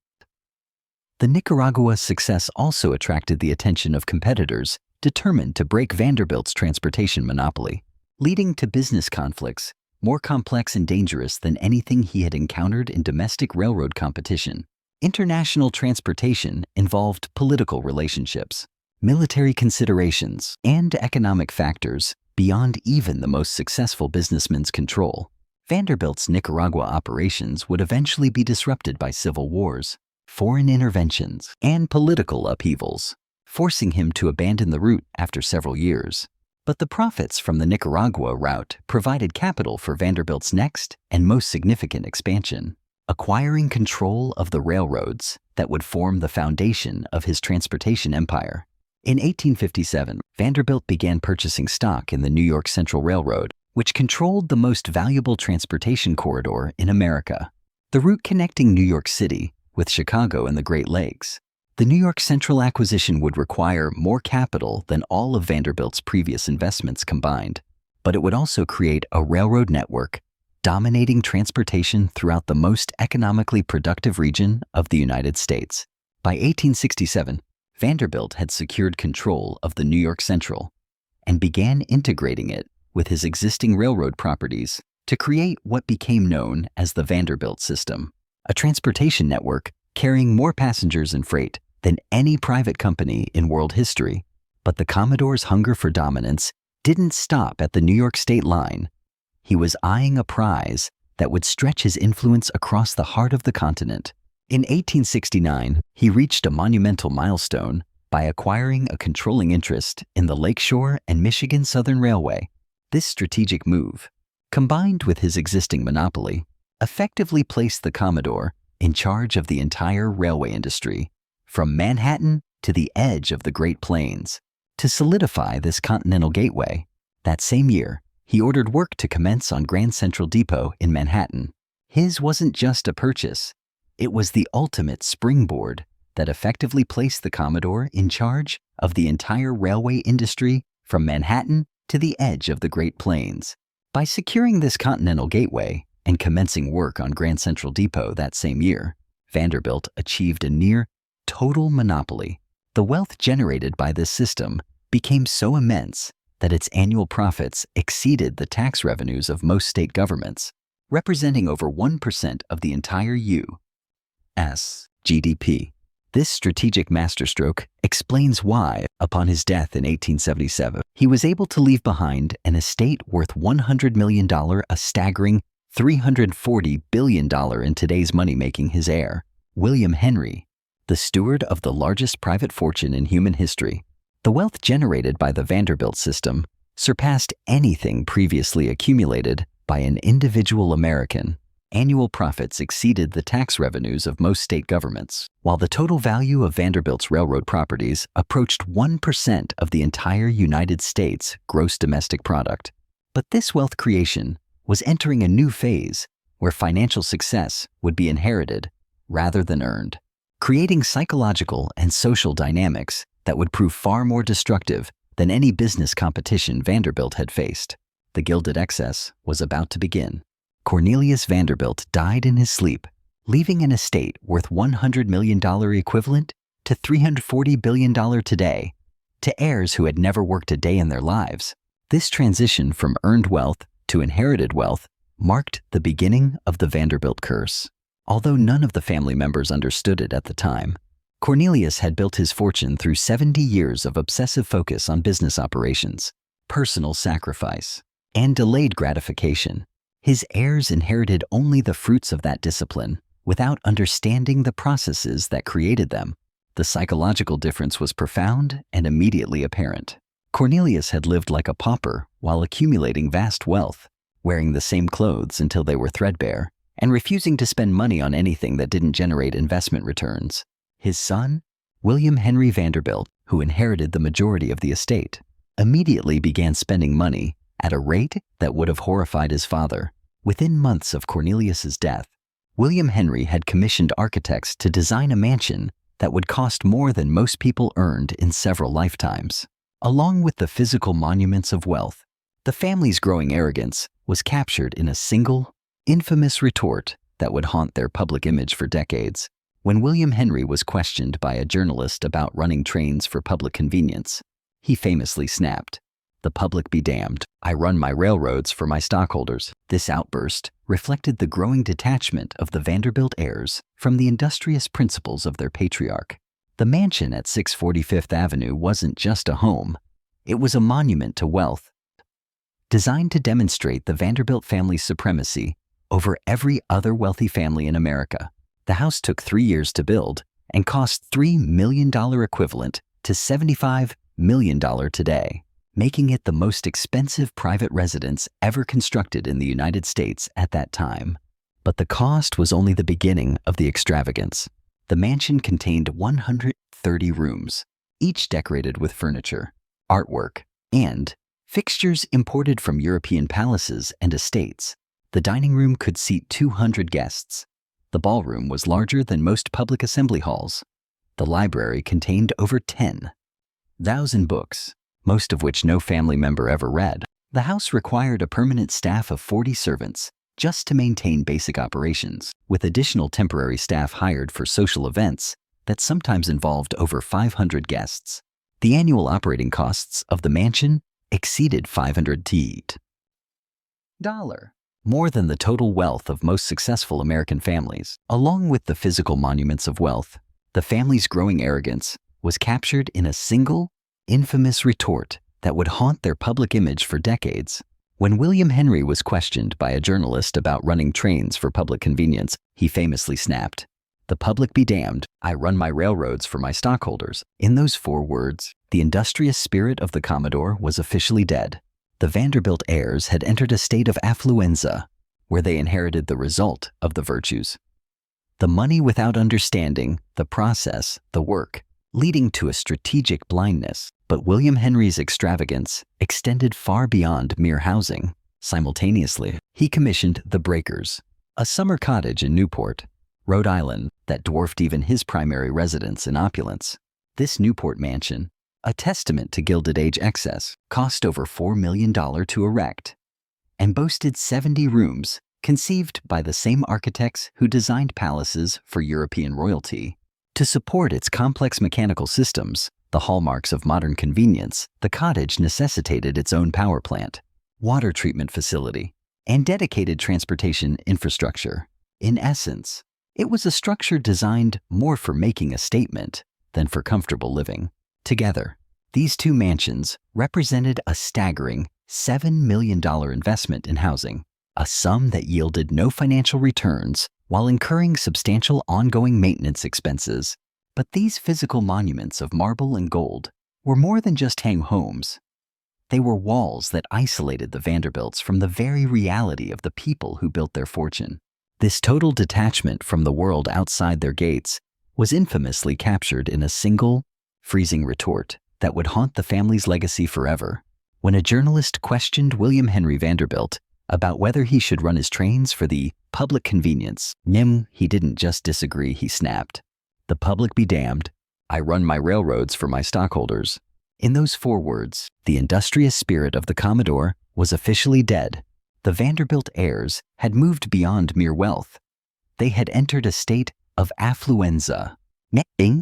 the Nicaragua success also attracted the attention of competitors determined to break Vanderbilt's transportation monopoly, leading to business conflicts more complex and dangerous than anything he had encountered in domestic railroad competition. International transportation involved political relationships, military considerations, and economic factors beyond even the most successful businessman's control. Vanderbilt's Nicaragua operations would eventually be disrupted by civil wars, foreign interventions, and political upheavals, forcing him to abandon the route after several years. But the profits from the Nicaragua route provided capital for Vanderbilt's next and most significant expansion, acquiring control of the railroads that would form the foundation of his transportation empire. In 1857, Vanderbilt began purchasing stock in the New York Central Railroad, which controlled the most valuable transportation corridor in America, the route connecting New York City with Chicago and the Great Lakes. The New York Central acquisition would require more capital than all of Vanderbilt's previous investments combined, but it would also create a railroad network dominating transportation throughout the most economically productive region of the United States. By 1867, Vanderbilt had secured control of the New York Central and began integrating it with his existing railroad properties to create what became known as the Vanderbilt system, a transportation network carrying more passengers and freight than any private company in world history. But the Commodore's hunger for dominance didn't stop at the New York state line. He was eyeing a prize that would stretch his influence across the heart of the continent. In 1869, he reached a monumental milestone by acquiring a controlling interest in the Lakeshore and Michigan Southern Railway. This strategic move, combined with his existing monopoly, effectively placed the Commodore in charge of the entire railway industry, from Manhattan to the edge of the Great Plains. To solidify this continental gateway, that same year, he ordered work to commence on Grand Central Depot in Manhattan. His wasn't just a purchase, it was the ultimate springboard that effectively placed the Commodore in charge of the entire railway industry from Manhattan to the edge of the Great Plains. By securing this continental gateway and commencing work on Grand Central Depot that same year, Vanderbilt achieved a near total monopoly. The wealth generated by this system became so immense that its annual profits exceeded the tax revenues of most state governments, representing over 1% of the entire U.S. GDP. This strategic masterstroke explains why, upon his death in 1877, he was able to leave behind an estate worth $100 million, a staggering $340 billion in today's money, making his heir, William Henry, the steward of the largest private fortune in human history. The wealth generated by the Vanderbilt system surpassed anything previously accumulated by an individual American. Annual profits exceeded the tax revenues of most state governments, while the total value of Vanderbilt's railroad properties approached 1% of the entire United States gross domestic product. But this wealth creation was entering a new phase where financial success would be inherited rather than earned, creating psychological and social dynamics that would prove far more destructive than any business competition Vanderbilt had faced. The Gilded excess was about to begin. Cornelius Vanderbilt died in his sleep, leaving an estate worth $100 million equivalent to $340 billion today, to heirs who had never worked a day in their lives. This transition from earned wealth to inherited wealth marked the beginning of the Vanderbilt curse. Although none of the family members understood it at the time, Cornelius had built his fortune through 70 years of obsessive focus on business operations, personal sacrifice, and delayed gratification. His heirs inherited only the fruits of that discipline without understanding the processes that created them. The psychological difference was profound and immediately apparent. Cornelius had lived like a pauper while accumulating vast wealth, wearing the same clothes until they were threadbare, and refusing to spend money on anything that didn't generate investment returns. His son, William Henry Vanderbilt, who inherited the majority of the estate, immediately began spending money at a rate that would have horrified his father. Within months of Cornelius's death, William Henry had commissioned architects to design a mansion that would cost more than most people earned in several lifetimes. Along with the physical monuments of wealth, the family's growing arrogance was captured in a single, infamous retort that would haunt their public image for decades. When William Henry was questioned by a journalist about running trains for public convenience, he famously snapped, "The public be damned. I run my railroads for my stockholders." This outburst reflected the growing detachment of the Vanderbilt heirs from the industrious principles of their patriarch. The mansion at 640 Fifth Avenue wasn't just a home. It was a monument to wealth, designed to demonstrate the Vanderbilt family's supremacy over every other wealthy family in America. The house took 3 years to build and cost $3 million equivalent to $75 million today, making it the most expensive private residence ever constructed in the United States at that time. But the cost was only the beginning of the extravagance. The mansion contained 130 rooms, each decorated with furniture, artwork, and fixtures imported from European palaces and estates. The dining room could seat 200 guests. The ballroom was larger than most public assembly halls. The library contained over 10,000 books, most of which no family member ever read. The house required a permanent staff of 40 servants just to maintain basic operations, with additional temporary staff hired for social events that sometimes involved over 500 guests. The annual operating costs of the mansion exceeded $500 million, more than the total wealth of most successful American families. Along with the physical monuments of wealth, the family's growing arrogance was captured in a single, infamous retort that would haunt their public image for decades. When William Henry was questioned by a journalist about running trains for public convenience, he famously snapped, "The public be damned, I run my railroads for my stockholders." In those 4 words, the industrious spirit of the Commodore was officially dead. The Vanderbilt heirs had entered a state of affluenza, where they inherited the result of the virtues. The money without understanding, the process, the work, leading to a strategic blindness. But William Henry's extravagance extended far beyond mere housing. Simultaneously, he commissioned the Breakers, a summer cottage in Newport, Rhode Island, that dwarfed even his primary residence in opulence. This Newport mansion, a testament to Gilded Age excess, cost over $4 million to erect and boasted 70 rooms, conceived by the same architects who designed palaces for European royalty. To support its complex mechanical systems, the hallmarks of modern convenience, the cottage necessitated its own power plant, water treatment facility, and dedicated transportation infrastructure. In essence, it was a structure designed more for making a statement than for comfortable living. Together, these 2 mansions represented a staggering $7 million investment in housing, a sum that yielded no financial returns while incurring substantial ongoing maintenance expenses. But these physical monuments of marble and gold were more than just hang homes. They were walls that isolated the Vanderbilts from the very reality of the people who built their fortune. This total detachment from the world outside their gates was infamously captured in a single, freezing retort that would haunt the family's legacy forever. When a journalist questioned William Henry Vanderbilt about whether he should run his trains for the public convenience, he didn't just disagree, he snapped, "The public be damned, I run my railroads for my stockholders." In those 4 words, the industrious spirit of the Commodore was officially dead. The Vanderbilt heirs had moved beyond mere wealth. They had entered a state of affluenza,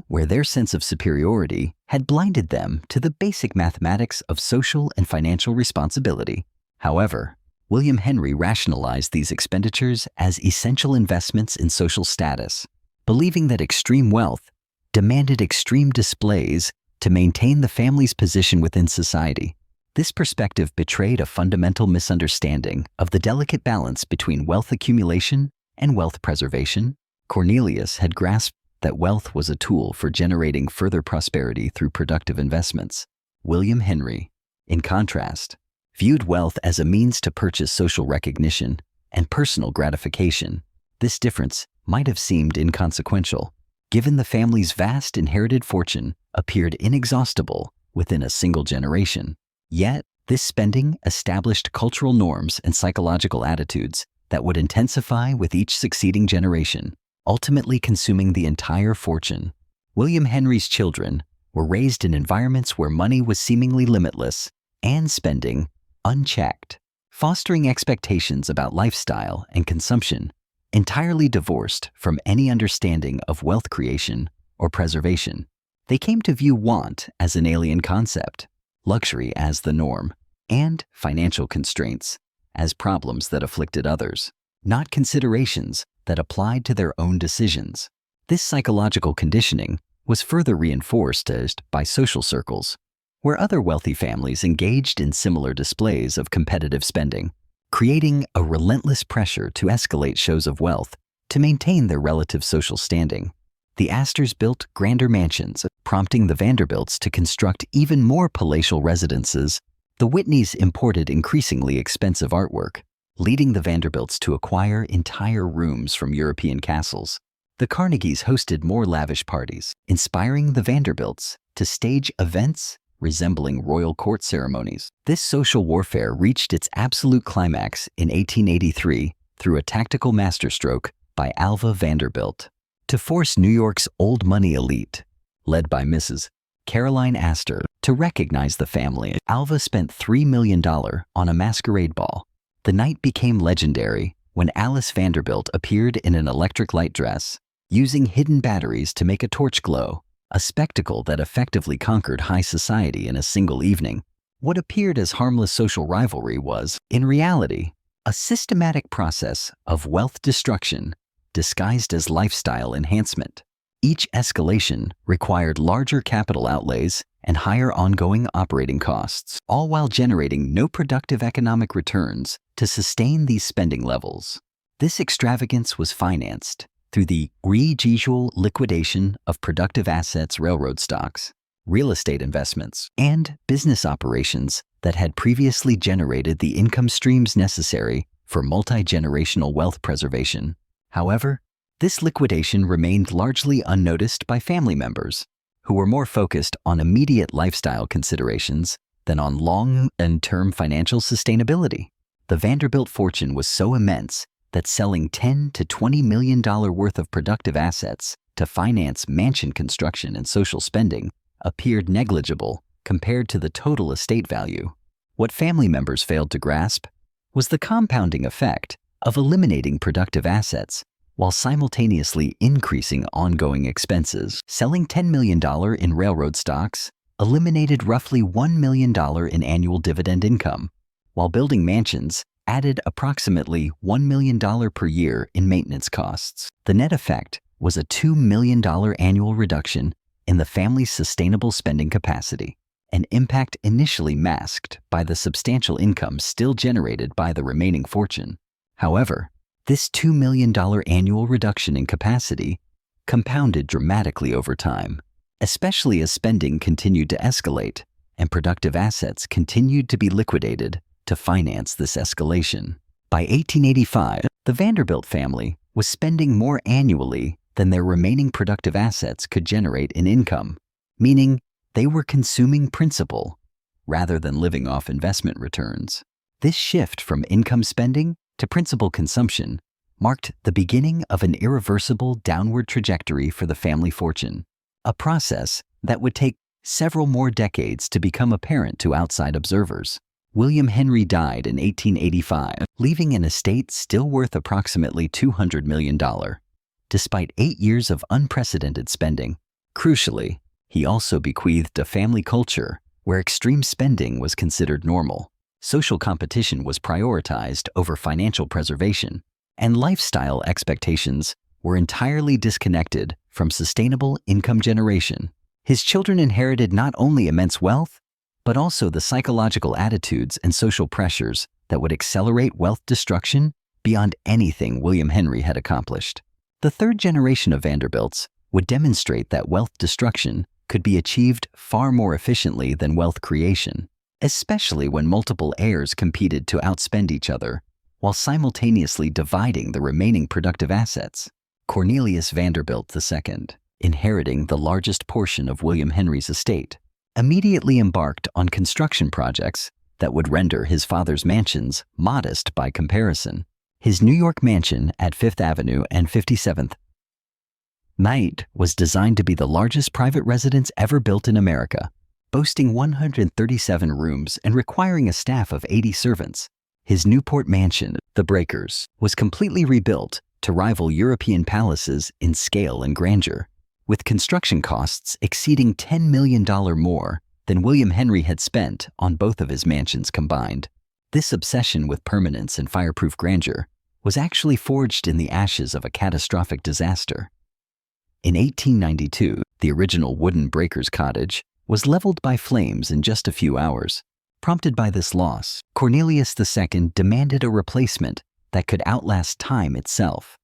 where their sense of superiority had blinded them to the basic mathematics of social and financial responsibility. However, William Henry rationalized these expenditures as essential investments in social status, believing that extreme wealth demanded extreme displays to maintain the family's position within society. This perspective betrayed a fundamental misunderstanding of the delicate balance between wealth accumulation and wealth preservation. Cornelius had grasped that wealth was a tool for generating further prosperity through productive investments. William Henry, in contrast, viewed wealth as a means to purchase social recognition and personal gratification. This difference might have seemed inconsequential, given the family's vast inherited fortune appeared inexhaustible within a single generation. Yet, this spending established cultural norms and psychological attitudes that would intensify with each succeeding generation, ultimately consuming the entire fortune. William Henry's children were raised in environments where money was seemingly limitless and spending unchecked, fostering expectations about lifestyle and consumption entirely divorced from any understanding of wealth creation or preservation. They came to view want as an alien concept, luxury as the norm, and financial constraints as problems that afflicted others, not considerations that applied to their own decisions. This psychological conditioning was further reinforced by social circles, where other wealthy families engaged in similar displays of competitive spending, creating a relentless pressure to escalate shows of wealth to maintain their relative social standing. The Astors built grander mansions, prompting the Vanderbilts to construct even more palatial residences. The Whitneys imported increasingly expensive artwork, leading the Vanderbilts to acquire entire rooms from European castles. The Carnegies hosted more lavish parties, inspiring the Vanderbilts to stage events resembling royal court ceremonies. This social warfare reached its absolute climax in 1883 through a tactical masterstroke by Alva Vanderbilt. To force New York's old money elite, led by Mrs. Caroline Astor, to recognize the family, Alva spent $3 million on a masquerade ball. The night became legendary when Alice Vanderbilt appeared in an electric light dress, using hidden batteries to make a torch glow, a spectacle that effectively conquered high society in a single evening. What appeared as harmless social rivalry was, in reality, a systematic process of wealth destruction disguised as lifestyle enhancement. Each escalation required larger capital outlays and higher ongoing operating costs, all while generating no productive economic returns to sustain these spending levels. This extravagance was financed through the gradual liquidation of productive assets, railroad stocks, real estate investments, and business operations that had previously generated the income streams necessary for multi-generational wealth preservation. However, this liquidation remained largely unnoticed by family members, who were more focused on immediate lifestyle considerations than on long and term financial sustainability. The Vanderbilt fortune was so immense that selling $10 to $20 million worth of productive assets to finance mansion construction and social spending appeared negligible compared to the total estate value. What family members failed to grasp was the compounding effect of eliminating productive assets while simultaneously increasing ongoing expenses. Selling $10 million in railroad stocks eliminated roughly $1 million in annual dividend income, while building mansions added approximately $1 million per year in maintenance costs. The net effect was a $2 million annual reduction in the family's sustainable spending capacity, an impact initially masked by the substantial income still generated by the remaining fortune. However, this $2 million annual reduction in capacity compounded dramatically over time, especially as spending continued to escalate and productive assets continued to be liquidated to finance this escalation. By 1885, the Vanderbilt family was spending more annually than their remaining productive assets could generate in income, meaning they were consuming principal rather than living off investment returns. This shift from income spending to principal consumption marked the beginning of an irreversible downward trajectory for the family fortune, a process that would take several more decades to become apparent to outside observers. William Henry died in 1885, leaving an estate still worth approximately $200 million, despite 8 years of unprecedented spending. Crucially, he also bequeathed a family culture where extreme spending was considered normal. Social competition was prioritized over financial preservation, and lifestyle expectations were entirely disconnected from sustainable income generation. His children inherited not only immense wealth, but also the psychological attitudes and social pressures that would accelerate wealth destruction beyond anything William Henry had accomplished. The third generation of Vanderbilts would demonstrate that wealth destruction could be achieved far more efficiently than wealth creation, especially when multiple heirs competed to outspend each other while simultaneously dividing the remaining productive assets. Cornelius Vanderbilt II, inheriting the largest portion of William Henry's estate, immediately embarked on construction projects that would render his father's mansions modest by comparison. His New York mansion at 5th Avenue and 57th Night was designed to be the largest private residence ever built in America, boasting 137 rooms and requiring a staff of 80 servants. His Newport mansion, The Breakers, was completely rebuilt to rival European palaces in scale and grandeur, with construction costs exceeding $10 million more than William Henry had spent on both of his mansions combined. This obsession with permanence and fireproof grandeur was actually forged in the ashes of a catastrophic disaster. In 1892, the original wooden Breakers cottage was leveled by flames in just a few hours. Prompted by this loss, Cornelius II demanded a replacement that could outlast time itself.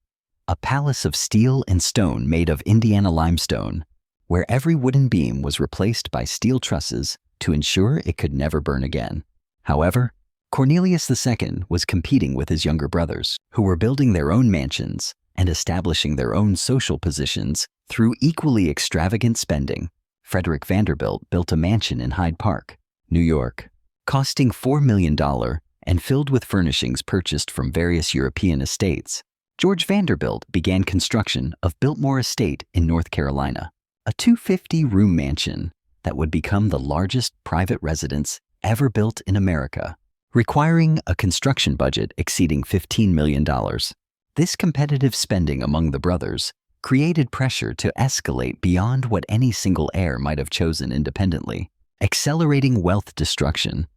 A palace of steel and stone made of Indiana limestone, where every wooden beam was replaced by steel trusses to ensure it could never burn again. However, Cornelius II was competing with his younger brothers, who were building their own mansions and establishing their own social positions through equally extravagant spending. Frederick Vanderbilt built a mansion in Hyde Park, New York, costing $4 million and filled with furnishings purchased from various European estates. George Vanderbilt began construction of Biltmore Estate in North Carolina, a 250-room mansion that would become the largest private residence ever built in America, requiring a construction budget exceeding $15 million. This competitive spending among the brothers created pressure to escalate beyond what any single heir might have chosen independently, accelerating wealth destruction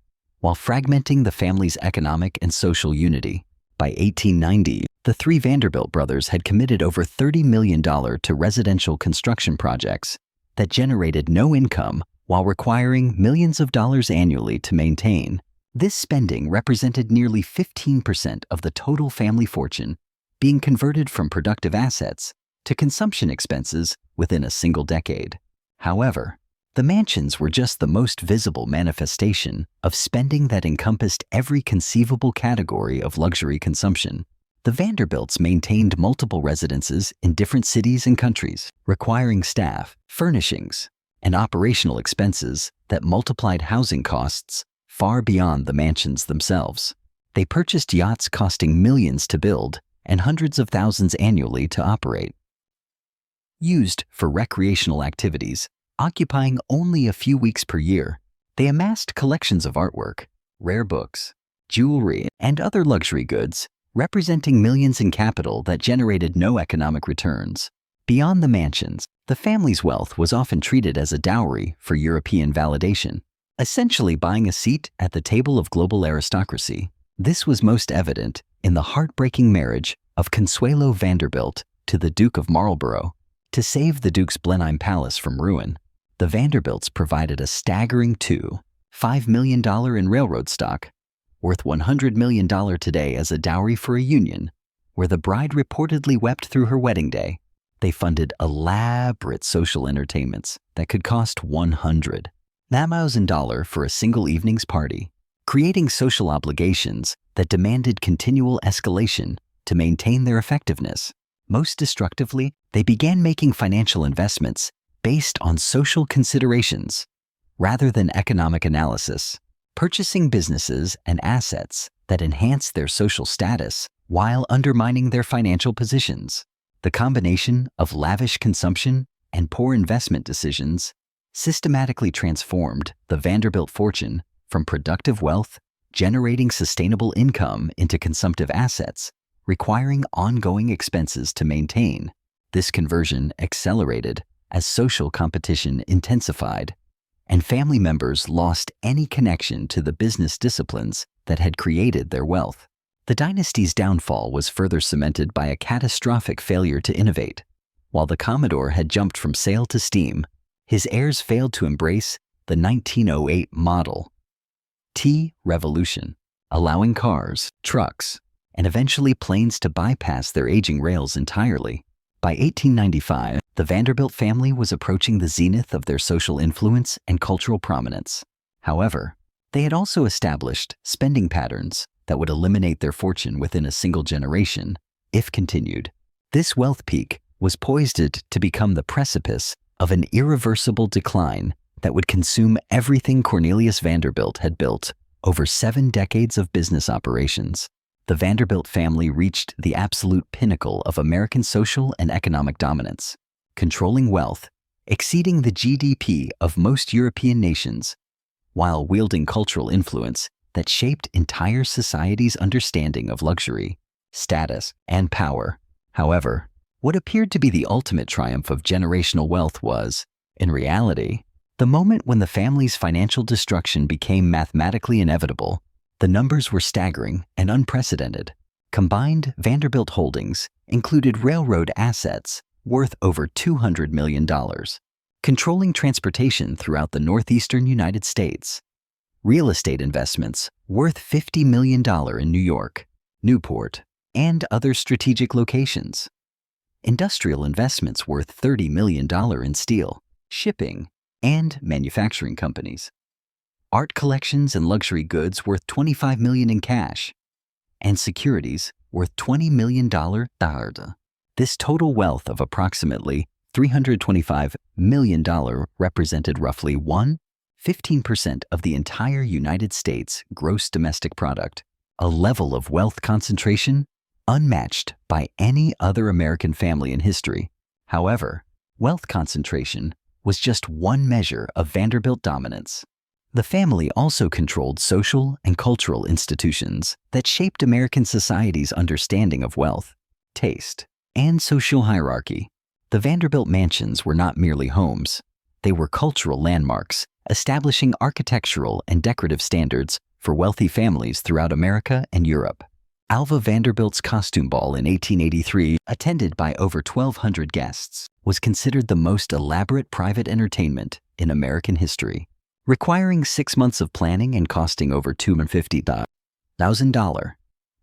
while fragmenting the family's economic and social unity. By 1890, The three Vanderbilt brothers had committed over $30 million to residential construction projects that generated no income while requiring millions of dollars annually to maintain. This spending represented nearly 15% of the total family fortune being converted from productive assets to consumption expenses within a single decade. However, the mansions were just the most visible manifestation of spending that encompassed every conceivable category of luxury consumption. The Vanderbilts maintained multiple residences in different cities and countries, requiring staff, furnishings, and operational expenses that multiplied housing costs far beyond the mansions themselves. They purchased yachts costing millions to build and hundreds of thousands annually to operate. Used for recreational activities, occupying only a few weeks per year, they amassed collections of artwork, rare books, jewelry, and other luxury goods, representing millions in capital that generated no economic returns. Beyond the mansions, the family's wealth was often treated as a dowry for European validation, essentially buying a seat at the table of global aristocracy. This was most evident in the heartbreaking marriage of Consuelo Vanderbilt to the Duke of Marlborough. To save the Duke's Blenheim Palace from ruin, the Vanderbilts provided a staggering $5 million in railroad stock, worth $100 million today as a dowry for a union, where the bride reportedly wept through her wedding day. They funded elaborate social entertainments that could cost $100,000 for a single evening's party, creating social obligations that demanded continual escalation to maintain their effectiveness. Most destructively, they began making financial investments based on social considerations rather than economic analysis, purchasing businesses and assets that enhanced their social status while undermining their financial positions. The combination of lavish consumption and poor investment decisions systematically transformed the Vanderbilt fortune from productive wealth, generating sustainable income, into consumptive assets, requiring ongoing expenses to maintain. This conversion accelerated as social competition intensified, and family members lost any connection to the business disciplines that had created their wealth. The dynasty's downfall was further cemented by a catastrophic failure to innovate. While the Commodore had jumped from sail to steam, his heirs failed to embrace the 1908 Model T revolution, allowing cars, trucks, and eventually planes to bypass their aging rails entirely. By 1895, the Vanderbilt family was approaching the zenith of their social influence and cultural prominence. However, they had also established spending patterns that would eliminate their fortune within a single generation, if continued. This wealth peak was poised to become the precipice of an irreversible decline that would consume everything Cornelius Vanderbilt had built over 7 decades of business operations. The Vanderbilt family reached the absolute pinnacle of American social and economic dominance, controlling wealth exceeding the GDP of most European nations, while wielding cultural influence that shaped entire society's understanding of luxury, status, and power. However, what appeared to be the ultimate triumph of generational wealth was, in reality, the moment when the family's financial destruction became mathematically inevitable. The numbers were staggering and unprecedented. Combined Vanderbilt holdings included railroad assets worth over $200 million, controlling transportation throughout the northeastern United States, real estate investments worth $50 million in New York, Newport, and other strategic locations, industrial investments worth $30 million in steel, shipping, and manufacturing companies, art collections and luxury goods worth $25 million in cash, and securities worth $20 million. This total wealth of approximately $325 million represented roughly 15% of the entire United States gross domestic product, a level of wealth concentration unmatched by any other American family in history. However, wealth concentration was just one measure of Vanderbilt dominance. The family also controlled social and cultural institutions that shaped American society's understanding of wealth, taste, and social hierarchy. The Vanderbilt mansions were not merely homes. They were cultural landmarks, establishing architectural and decorative standards for wealthy families throughout America and Europe. Alva Vanderbilt's costume ball in 1883, attended by over 1,200 guests, was considered the most elaborate private entertainment in American history, requiring 6 months of planning and costing over $250,000,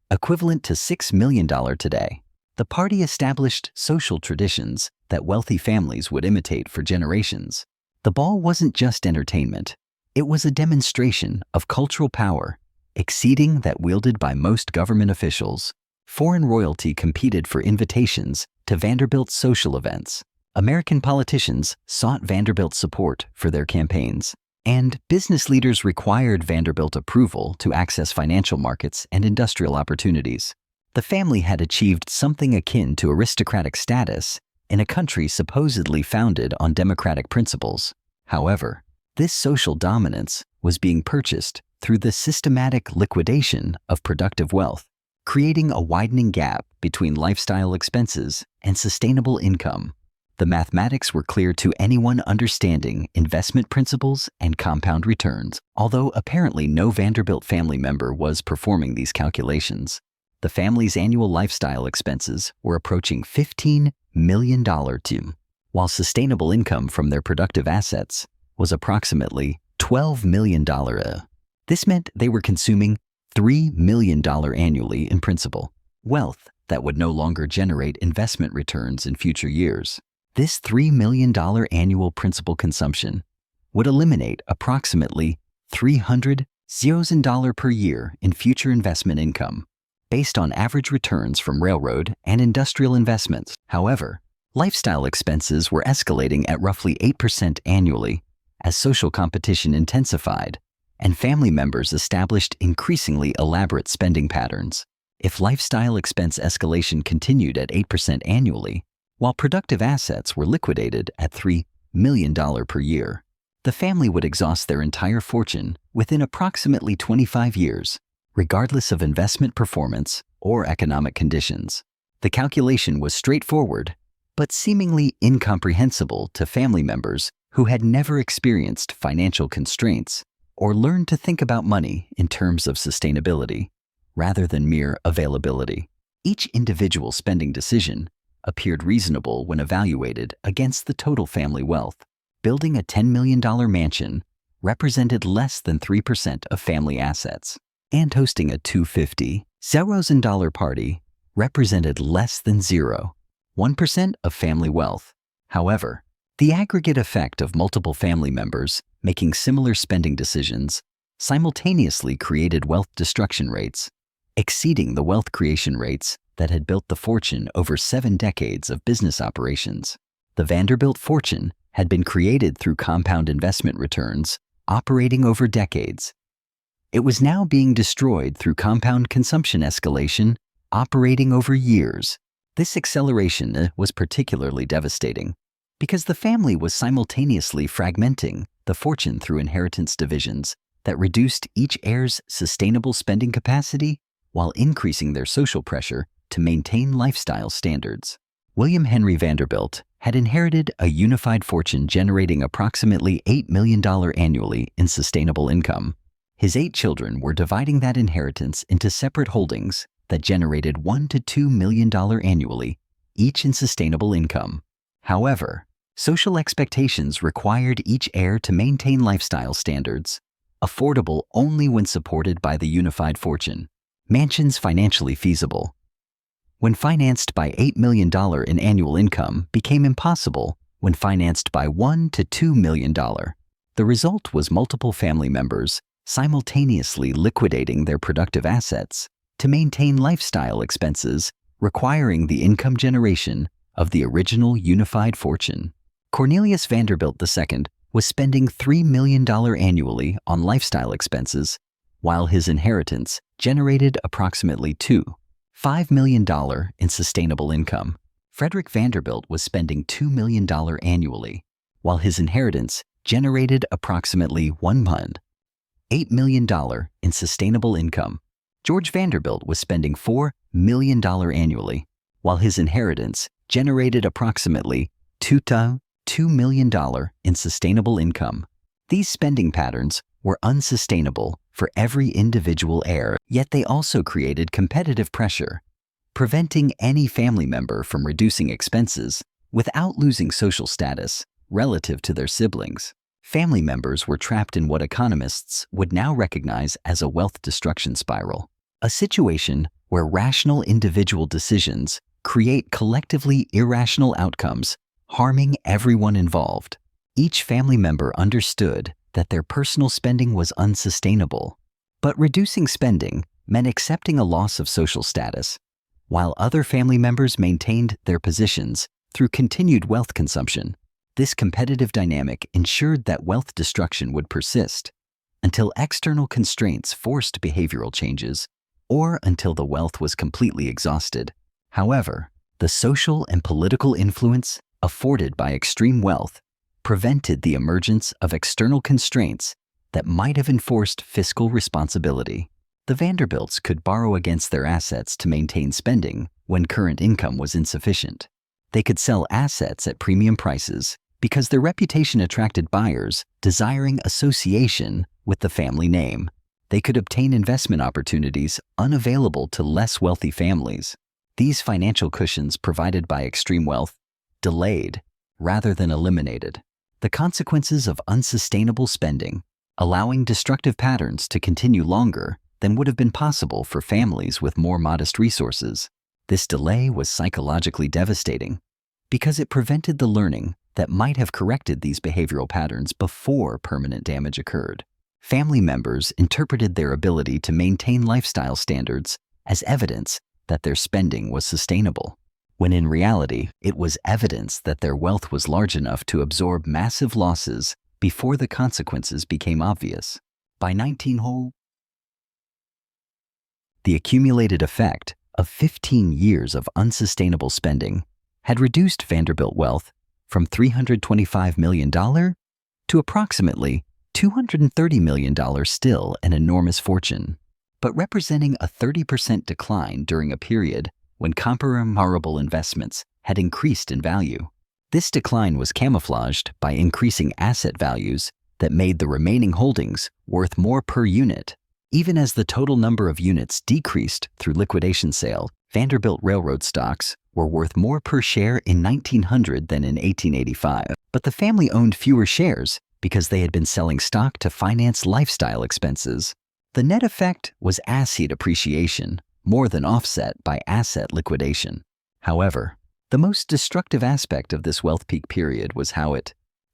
equivalent to $6 million today. The party established social traditions that wealthy families would imitate for generations. The ball wasn't just entertainment. It was a demonstration of cultural power, exceeding that wielded by most government officials. Foreign royalty competed for invitations to Vanderbilt's social events. American politicians sought Vanderbilt's support for their campaigns, and business leaders required Vanderbilt approval to access financial markets and industrial opportunities. The family had achieved something akin to aristocratic status in a country supposedly founded on democratic principles. However, this social dominance was being purchased through the systematic liquidation of productive wealth, creating a widening gap between lifestyle expenses and sustainable income. The mathematics were clear to anyone understanding investment principles and compound returns, although apparently no Vanderbilt family member was performing these calculations. The family's annual lifestyle expenses were approaching $15 million, while sustainable income from their productive assets was approximately $12 million. This meant they were consuming $3 million annually in principal, wealth that would no longer generate investment returns in future years. This $3 million annual principal consumption would eliminate approximately $300,000 per year in future investment income, based on average returns from railroad and industrial investments. However, lifestyle expenses were escalating at roughly 8% annually as social competition intensified and family members established increasingly elaborate spending patterns. If lifestyle expense escalation continued at 8% annually, while productive assets were liquidated at $3 million per year, the family would exhaust their entire fortune within approximately 25 years, regardless of investment performance or economic conditions. The calculation was straightforward, but seemingly incomprehensible to family members who had never experienced financial constraints or learned to think about money in terms of sustainability rather than mere availability. Each individual spending decision appeared reasonable when evaluated against the total family wealth. Building a $10 million mansion represented less than 3% of family assets, and hosting a $250,000 party represented less than 0.1% of family wealth. However, the aggregate effect of multiple family members making similar spending decisions simultaneously created wealth destruction rates, exceeding the wealth creation rates that had built the fortune over 7 decades of business operations. The Vanderbilt fortune had been created through compound investment returns operating over decades. It was now being destroyed through compound consumption escalation operating over years. This acceleration was particularly devastating because the family was simultaneously fragmenting the fortune through inheritance divisions that reduced each heir's sustainable spending capacity while increasing their social pressure to maintain lifestyle standards. William Henry Vanderbilt had inherited a unified fortune generating approximately $8 million annually in sustainable income. His 8 children were dividing that inheritance into separate holdings that generated $1 to $2 million annually, each in sustainable income. However, social expectations required each heir to maintain lifestyle standards, affordable only when supported by the unified fortune. Mansions financially feasible, when financed by $8 million in annual income, became impossible when financed by $1 to $2 million. The result was multiple family members simultaneously liquidating their productive assets to maintain lifestyle expenses, requiring the income generation of the original unified fortune. Cornelius Vanderbilt II was spending $3 million annually on lifestyle expenses, while his inheritance generated approximately $5 million in sustainable income. Frederick Vanderbilt was spending $2 million annually, while his inheritance generated approximately $8 million in sustainable income. George Vanderbilt was spending $4 million annually, while his inheritance generated approximately $2 million in sustainable income. These spending patterns were unsustainable for every individual heir, yet they also created competitive pressure, preventing any family member from reducing expenses without losing social status relative to their siblings. Family members were trapped in what economists would now recognize as a wealth destruction spiral, a situation where rational individual decisions create collectively irrational outcomes, harming everyone involved. Each family member understood that their personal spending was unsustainable, but reducing spending meant accepting a loss of social status, while other family members maintained their positions through continued wealth consumption. This competitive dynamic ensured that wealth destruction would persist until external constraints forced behavioral changes or until the wealth was completely exhausted. However, the social and political influence afforded by extreme wealth prevented the emergence of external constraints that might have enforced fiscal responsibility. The Vanderbilts could borrow against their assets to maintain spending when current income was insufficient. They could sell assets at premium prices because their reputation attracted buyers desiring association with the family name. They could obtain investment opportunities unavailable to less wealthy families. These financial cushions provided by extreme wealth delayed rather than eliminated the consequences of unsustainable spending, allowing destructive patterns to continue longer than would have been possible for families with more modest resources. This delay was psychologically devastating because it prevented the learning that might have corrected these behavioral patterns before permanent damage occurred. Family members interpreted their ability to maintain lifestyle standards as evidence that their spending was sustainable, when in reality, it was evidence that their wealth was large enough to absorb massive losses before the consequences became obvious. By 1900, the accumulated effect of 15 years of unsustainable spending had reduced Vanderbilt wealth from $325 million to approximately $230 million, still an enormous fortune, but representing a 30% decline during a period when comparable investments had increased in value. This decline was camouflaged by increasing asset values that made the remaining holdings worth more per unit. Even as the total number of units decreased through liquidation sale, Vanderbilt Railroad stocks were worth more per share in 1900 than in 1885. But the family owned fewer shares because they had been selling stock to finance lifestyle expenses. The net effect was asset appreciation, more than offset by asset liquidation. However, the most destructive aspect of this wealth peak period was how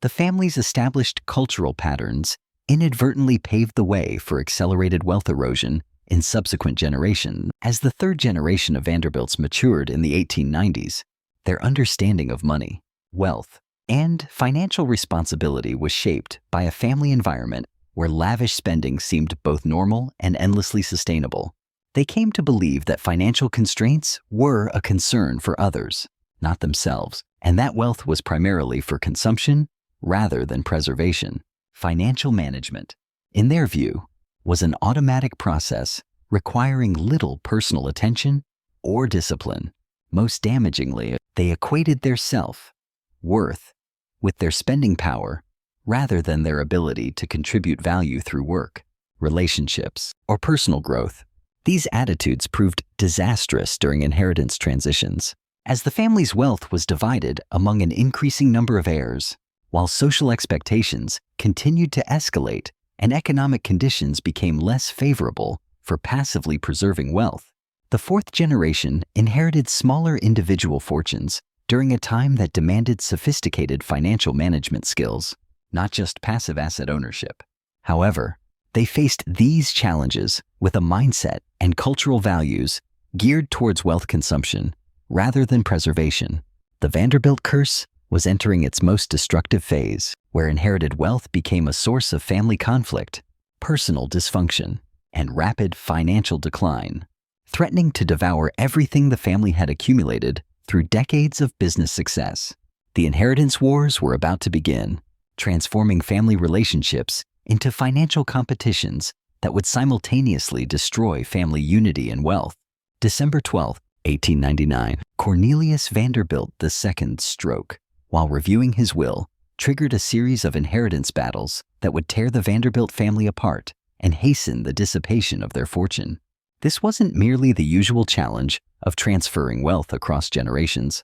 the family's established cultural patterns inadvertently paved the way for accelerated wealth erosion in subsequent generations. As the third generation of Vanderbilts matured in the 1890s, their understanding of money, wealth, and financial responsibility was shaped by a family environment where lavish spending seemed both normal and endlessly sustainable. They came to believe that financial constraints were a concern for others, not themselves, and that wealth was primarily for consumption rather than preservation. Financial management, in their view, was an automatic process requiring little personal attention or discipline. Most damagingly, they equated their self-worth with their spending power rather than their ability to contribute value through work, relationships, or personal growth. These attitudes proved disastrous during inheritance transitions, as the family's wealth was divided among an increasing number of heirs, while social expectations continued to escalate and economic conditions became less favorable for passively preserving wealth. The fourth generation inherited smaller individual fortunes during a time that demanded sophisticated financial management skills, not just passive asset ownership. However, they faced these challenges with a mindset and cultural values geared towards wealth consumption rather than preservation. The Vanderbilt curse was entering its most destructive phase, where inherited wealth became a source of family conflict, personal dysfunction, and rapid financial decline, threatening to devour everything the family had accumulated through decades of business success. The inheritance wars were about to begin, transforming family relationships into financial competitions that would simultaneously destroy family unity and wealth. December 12, 1899, Cornelius Vanderbilt II's stroke, while reviewing his will, triggered a series of inheritance battles that would tear the Vanderbilt family apart and hasten the dissipation of their fortune. This wasn't merely the usual challenge of transferring wealth across generations.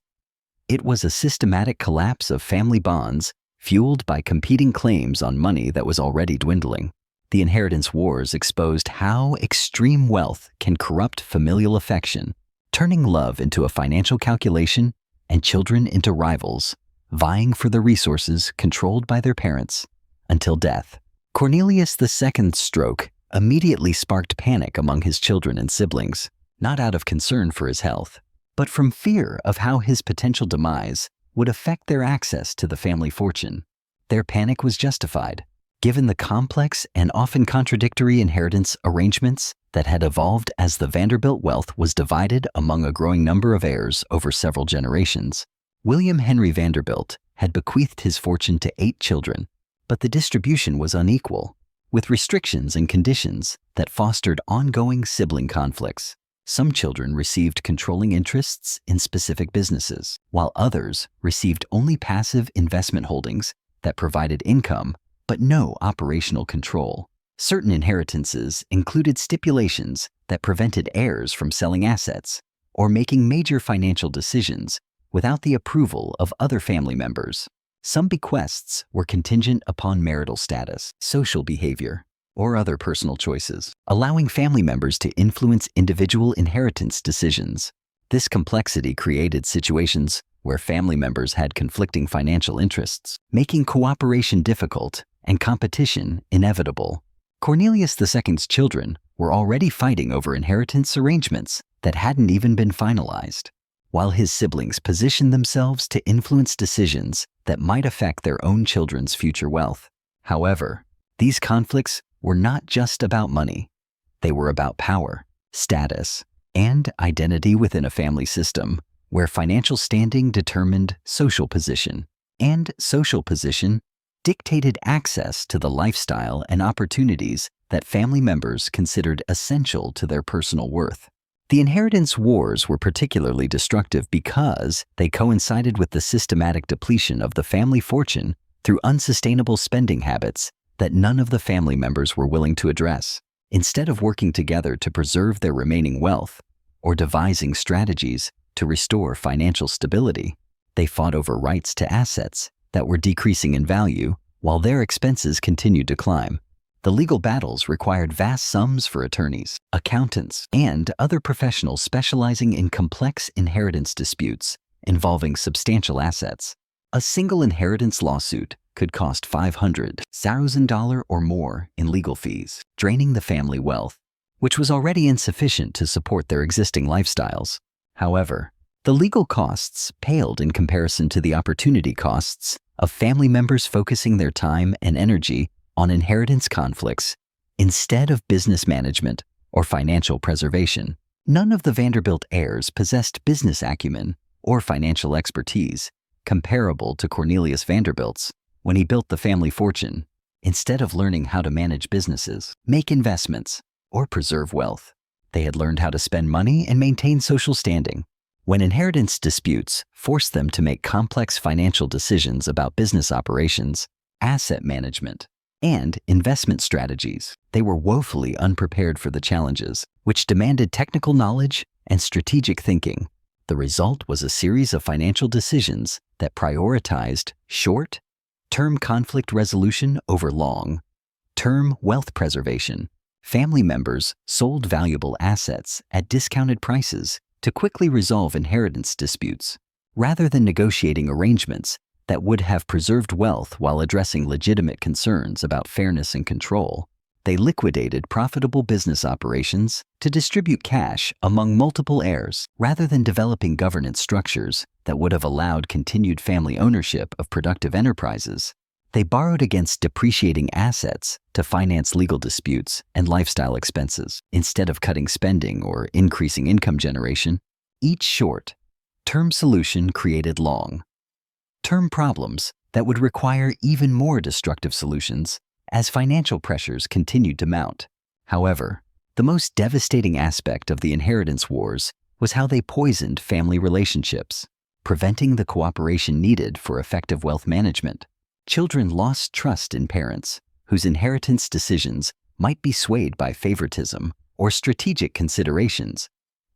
It was a systematic collapse of family bonds fueled by competing claims on money that was already dwindling. The inheritance wars exposed how extreme wealth can corrupt familial affection, turning love into a financial calculation and children into rivals, vying for the resources controlled by their parents until death. Cornelius II's stroke immediately sparked panic among his children and siblings, not out of concern for his health, but from fear of how his potential demise would affect their access to the family fortune. Their panic was justified, given the complex and often contradictory inheritance arrangements that had evolved as the Vanderbilt wealth was divided among a growing number of heirs over several generations. William Henry Vanderbilt had bequeathed his fortune to 8 children, but the distribution was unequal, with restrictions and conditions that fostered ongoing sibling conflicts. Some children received controlling interests in specific businesses, while others received only passive investment holdings that provided income but no operational control. Certain inheritances included stipulations that prevented heirs from selling assets or making major financial decisions without the approval of other family members. Some bequests were contingent upon marital status, social behavior, or other personal choices, allowing family members to influence individual inheritance decisions. This complexity created situations where family members had conflicting financial interests, making cooperation difficult and competition inevitable. Cornelius II's children were already fighting over inheritance arrangements that hadn't even been finalized, while his siblings positioned themselves to influence decisions that might affect their own children's future wealth. However, these conflicts were not just about money. They were about power, status, and identity within a family system where financial standing determined social position, and social position dictated access to the lifestyle and opportunities that family members considered essential to their personal worth. The inheritance wars were particularly destructive because they coincided with the systematic depletion of the family fortune through unsustainable spending habits that none of the family members were willing to address. Instead of working together to preserve their remaining wealth or devising strategies to restore financial stability, they fought over rights to assets that were decreasing in value while their expenses continued to climb. The legal battles required vast sums for attorneys, accountants, and other professionals specializing in complex inheritance disputes involving substantial assets. A single inheritance lawsuit could cost $500,000 or more in legal fees, draining the family wealth, which was already insufficient to support their existing lifestyles. However, the legal costs paled in comparison to the opportunity costs of family members focusing their time and energy on inheritance conflicts instead of business management or financial preservation. None of the Vanderbilt heirs possessed business acumen or financial expertise comparable to Cornelius Vanderbilt's when he built the family fortune. Instead of learning how to manage businesses, make investments, or preserve wealth, they had learned how to spend money and maintain social standing. When inheritance disputes forced them to make complex financial decisions about business operations, asset management, and investment strategies, they were woefully unprepared for the challenges, which demanded technical knowledge and strategic thinking. The result was a series of financial decisions that prioritized short-term conflict resolution over long-term wealth preservation. Family members sold valuable assets at discounted prices to quickly resolve inheritance disputes, rather than negotiating arrangements that would have preserved wealth while addressing legitimate concerns about fairness and control. They liquidated profitable business operations to distribute cash among multiple heirs, rather than developing governance structures that would have allowed continued family ownership of productive enterprises. They borrowed against depreciating assets to finance legal disputes and lifestyle expenses. Instead of cutting spending or increasing income generation, each short-term solution created long-term problems that would require even more destructive solutions as financial pressures continued to mount. However, the most devastating aspect of the inheritance wars was how they poisoned family relationships, preventing the cooperation needed for effective wealth management. Children lost trust in parents, whose inheritance decisions might be swayed by favoritism or strategic considerations,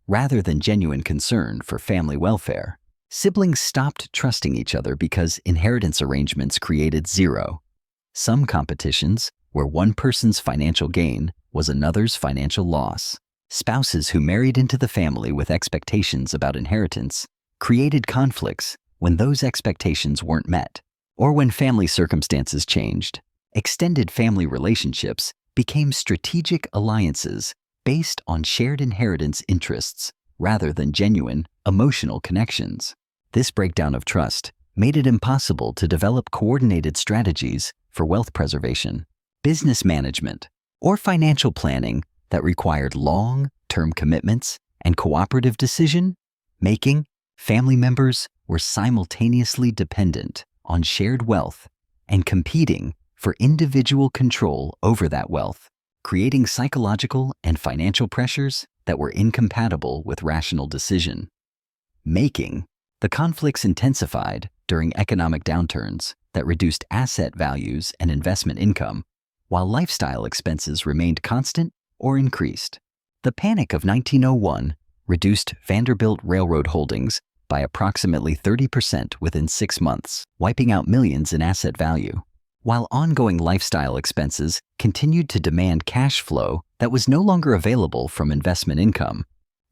rather than genuine concern for family welfare. Siblings stopped trusting each other because inheritance arrangements created zero-sum competitions where one person's financial gain was another's financial loss. Spouses who married into the family with expectations about inheritance created conflicts when those expectations weren't met, or when family circumstances changed. Extended family relationships became strategic alliances based on shared inheritance interests rather than genuine emotional connections. This breakdown of trust made it impossible to develop coordinated strategies for wealth preservation, business management, or financial planning that required long-term commitments and cooperative decision-making. Family members were simultaneously dependent on shared wealth and competing for individual control over that wealth, creating psychological and financial pressures that were incompatible with rational decision-making. The conflicts intensified during economic downturns that reduced asset values and investment income, while lifestyle expenses remained constant or increased. The Panic of 1901 reduced Vanderbilt Railroad holdings by approximately 30% within 6 months, wiping out millions in asset value, while ongoing lifestyle expenses continued to demand cash flow that was no longer available from investment income.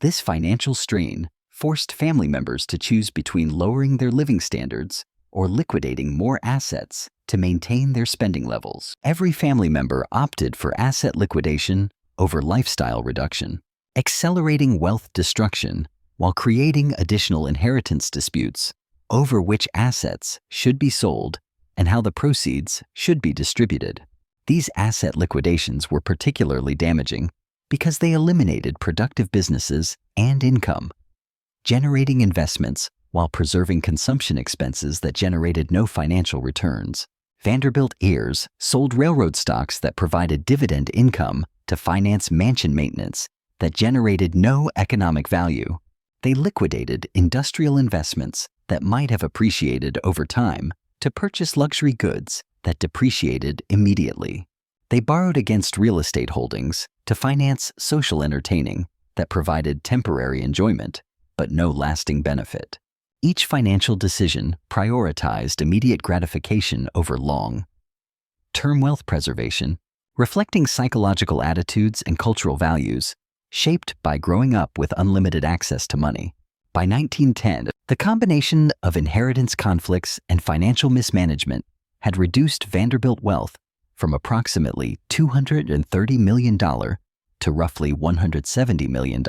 This financial strain forced family members to choose between lowering their living standards or liquidating more assets to maintain their spending levels. Every family member opted for asset liquidation over lifestyle reduction, accelerating wealth destruction while creating additional inheritance disputes over which assets should be sold and how the proceeds should be distributed. These asset liquidations were particularly damaging because they eliminated productive businesses and income, generating investments while preserving consumption expenses that generated no financial returns. Vanderbilt heirs sold railroad stocks that provided dividend income to finance mansion maintenance that generated no economic value. They liquidated industrial investments that might have appreciated over time to purchase luxury goods that depreciated immediately. They borrowed against real estate holdings to finance social entertaining that provided temporary enjoyment but no lasting benefit. Each financial decision prioritized immediate gratification over long-term wealth preservation, reflecting psychological attitudes and cultural values shaped by growing up with unlimited access to money. By 1910, the combination of inheritance conflicts and financial mismanagement had reduced Vanderbilt wealth from approximately $230 million to roughly $170 million.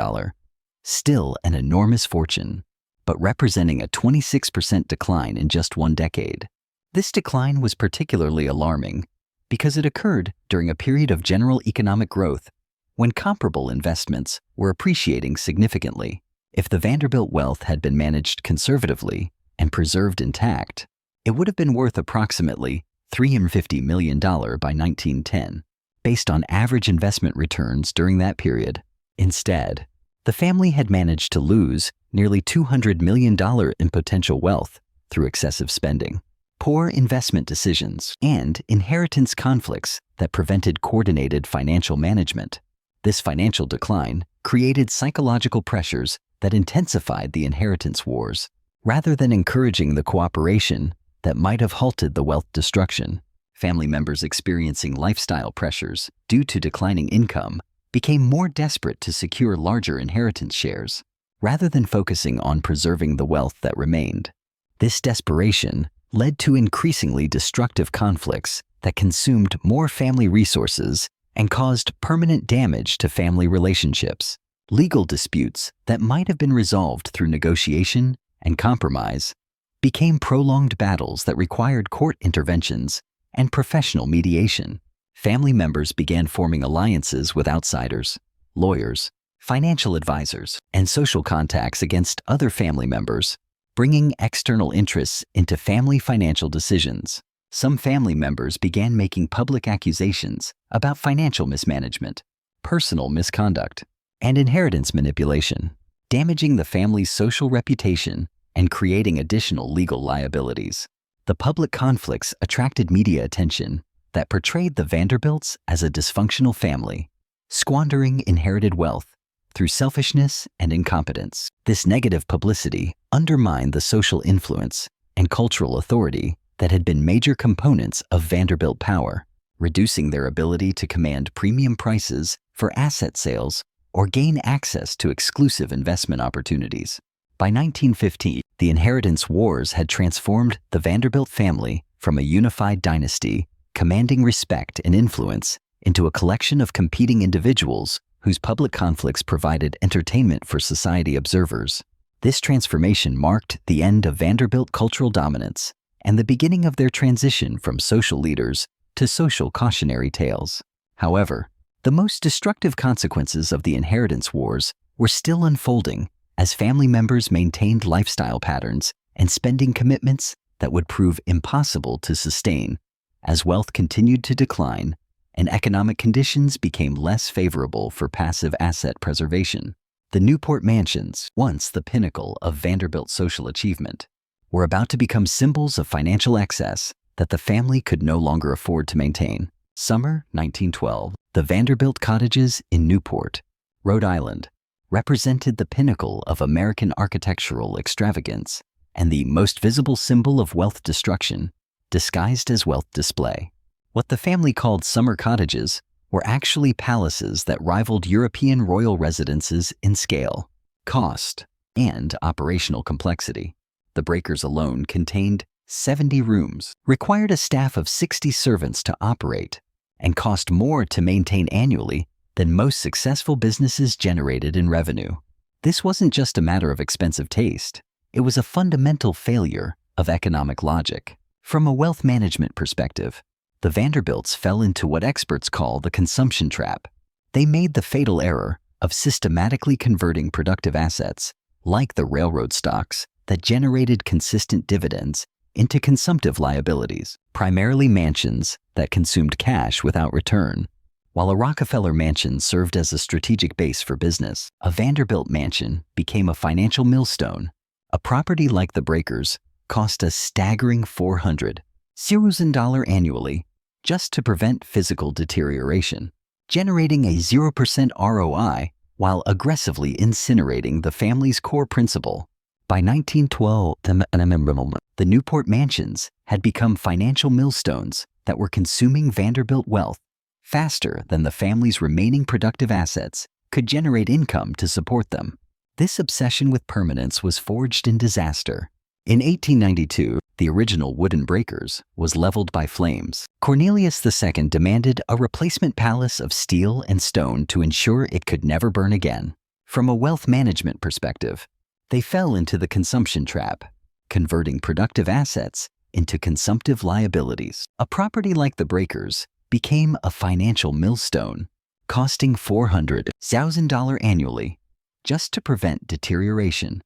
Still an enormous fortune, but representing a 26% decline in just one decade. This decline was particularly alarming because it occurred during a period of general economic growth when comparable investments were appreciating significantly. If the Vanderbilt wealth had been managed conservatively and preserved intact, it would have been worth approximately $350 million by 1910, based on average investment returns during that period. Instead, the family had managed to lose nearly $200 million in potential wealth through excessive spending, poor investment decisions, and inheritance conflicts that prevented coordinated financial management. This financial decline created psychological pressures that intensified the inheritance wars, rather than encouraging the cooperation that might have halted the wealth destruction. Family members experiencing lifestyle pressures due to declining income became more desperate to secure larger inheritance shares, rather than focusing on preserving the wealth that remained. This desperation led to increasingly destructive conflicts that consumed more family resources and caused permanent damage to family relationships. Legal disputes that might have been resolved through negotiation and compromise became prolonged battles that required court interventions and professional mediation. Family members began forming alliances with outsiders, lawyers, financial advisors, and social contacts against other family members, bringing external interests into family financial decisions. Some family members began making public accusations about financial mismanagement, personal misconduct, and inheritance manipulation, damaging the family's social reputation and creating additional legal liabilities. The public conflicts attracted media attention that portrayed the Vanderbilts as a dysfunctional family, squandering inherited wealth through selfishness and incompetence. This negative publicity undermined the social influence and cultural authority that had been major components of Vanderbilt power, reducing their ability to command premium prices for asset sales or gain access to exclusive investment opportunities. By 1950, the inheritance wars had transformed the Vanderbilt family from a unified dynasty commanding respect and influence into a collection of competing individuals whose public conflicts provided entertainment for society observers. This transformation marked the end of Vanderbilt cultural dominance and the beginning of their transition from social leaders to social cautionary tales. However, the most destructive consequences of the inheritance wars were still unfolding as family members maintained lifestyle patterns and spending commitments that would prove impossible to sustain as wealth continued to decline and economic conditions became less favorable for passive asset preservation. The Newport mansions, once the pinnacle of Vanderbilt social achievement, were about to become symbols of financial excess that the family could no longer afford to maintain. Summer 1912, the Vanderbilt cottages in Newport, Rhode Island, represented the pinnacle of American architectural extravagance and the most visible symbol of wealth destruction, disguised as wealth display. What the family called summer cottages were actually palaces that rivaled European royal residences in scale, cost, and operational complexity. The breakers alone contained 70 rooms, required a staff of 60 servants to operate, and cost more to maintain annually than most successful businesses generated in revenue. This wasn't just a matter of expensive taste. It was a fundamental failure of economic logic. From a wealth management perspective, the Vanderbilts fell into what experts call the consumption trap. They made the fatal error of systematically converting productive assets, like the railroad stocks that generated consistent dividends, into consumptive liabilities, primarily mansions that consumed cash without return. While a Rockefeller mansion served as a strategic base for business, a Vanderbilt mansion became a financial millstone. A property like the breakers cost a staggering $400,000 annually just to prevent physical deterioration, generating a 0% ROI while aggressively incinerating the family's core principle. By 1912, the Newport mansions had become financial millstones that were consuming Vanderbilt wealth faster than the family's remaining productive assets could generate income to support them. This obsession with permanence was forged in disaster. In 1892, the original wooden breakers was leveled by flames. Cornelius II demanded a replacement palace of steel and stone to ensure it could never burn again. From a wealth management perspective, they fell into the consumption trap, converting productive assets into consumptive liabilities. A property like the breakers became a financial millstone, costing $400,000 annually just to prevent deterioration,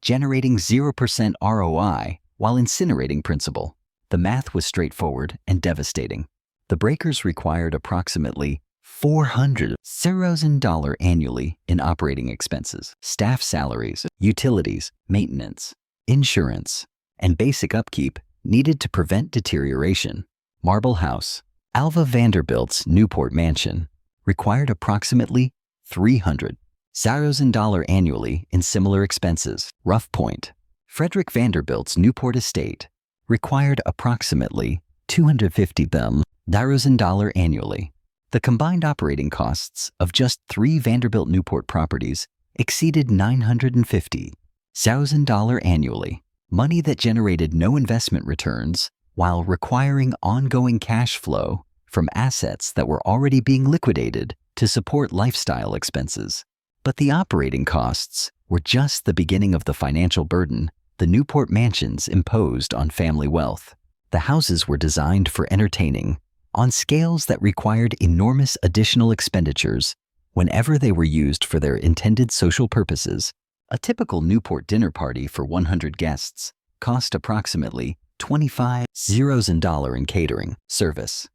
generating 0% ROI while incinerating principal. The math was straightforward and devastating. The breakers required approximately $400,000 annually in operating expenses, staff salaries, utilities, maintenance, insurance, and basic upkeep needed to prevent deterioration. Marble House, Alva Vanderbilt's Newport mansion, required approximately $300,000 annually in similar expenses. Rough Point, Frederick Vanderbilt's Newport estate, required approximately $250,000 annually. The combined operating costs of just 3 Vanderbilt Newport properties exceeded $950,000 annually, money that generated no investment returns while requiring ongoing cash flow from assets that were already being liquidated to support lifestyle expenses. But the operating costs were just the beginning of the financial burden the Newport mansions imposed on family wealth. The houses were designed for entertaining on scales that required enormous additional expenditures whenever they were used for their intended social purposes. A typical Newport dinner party for 100 guests cost approximately $25,000 in catering, service,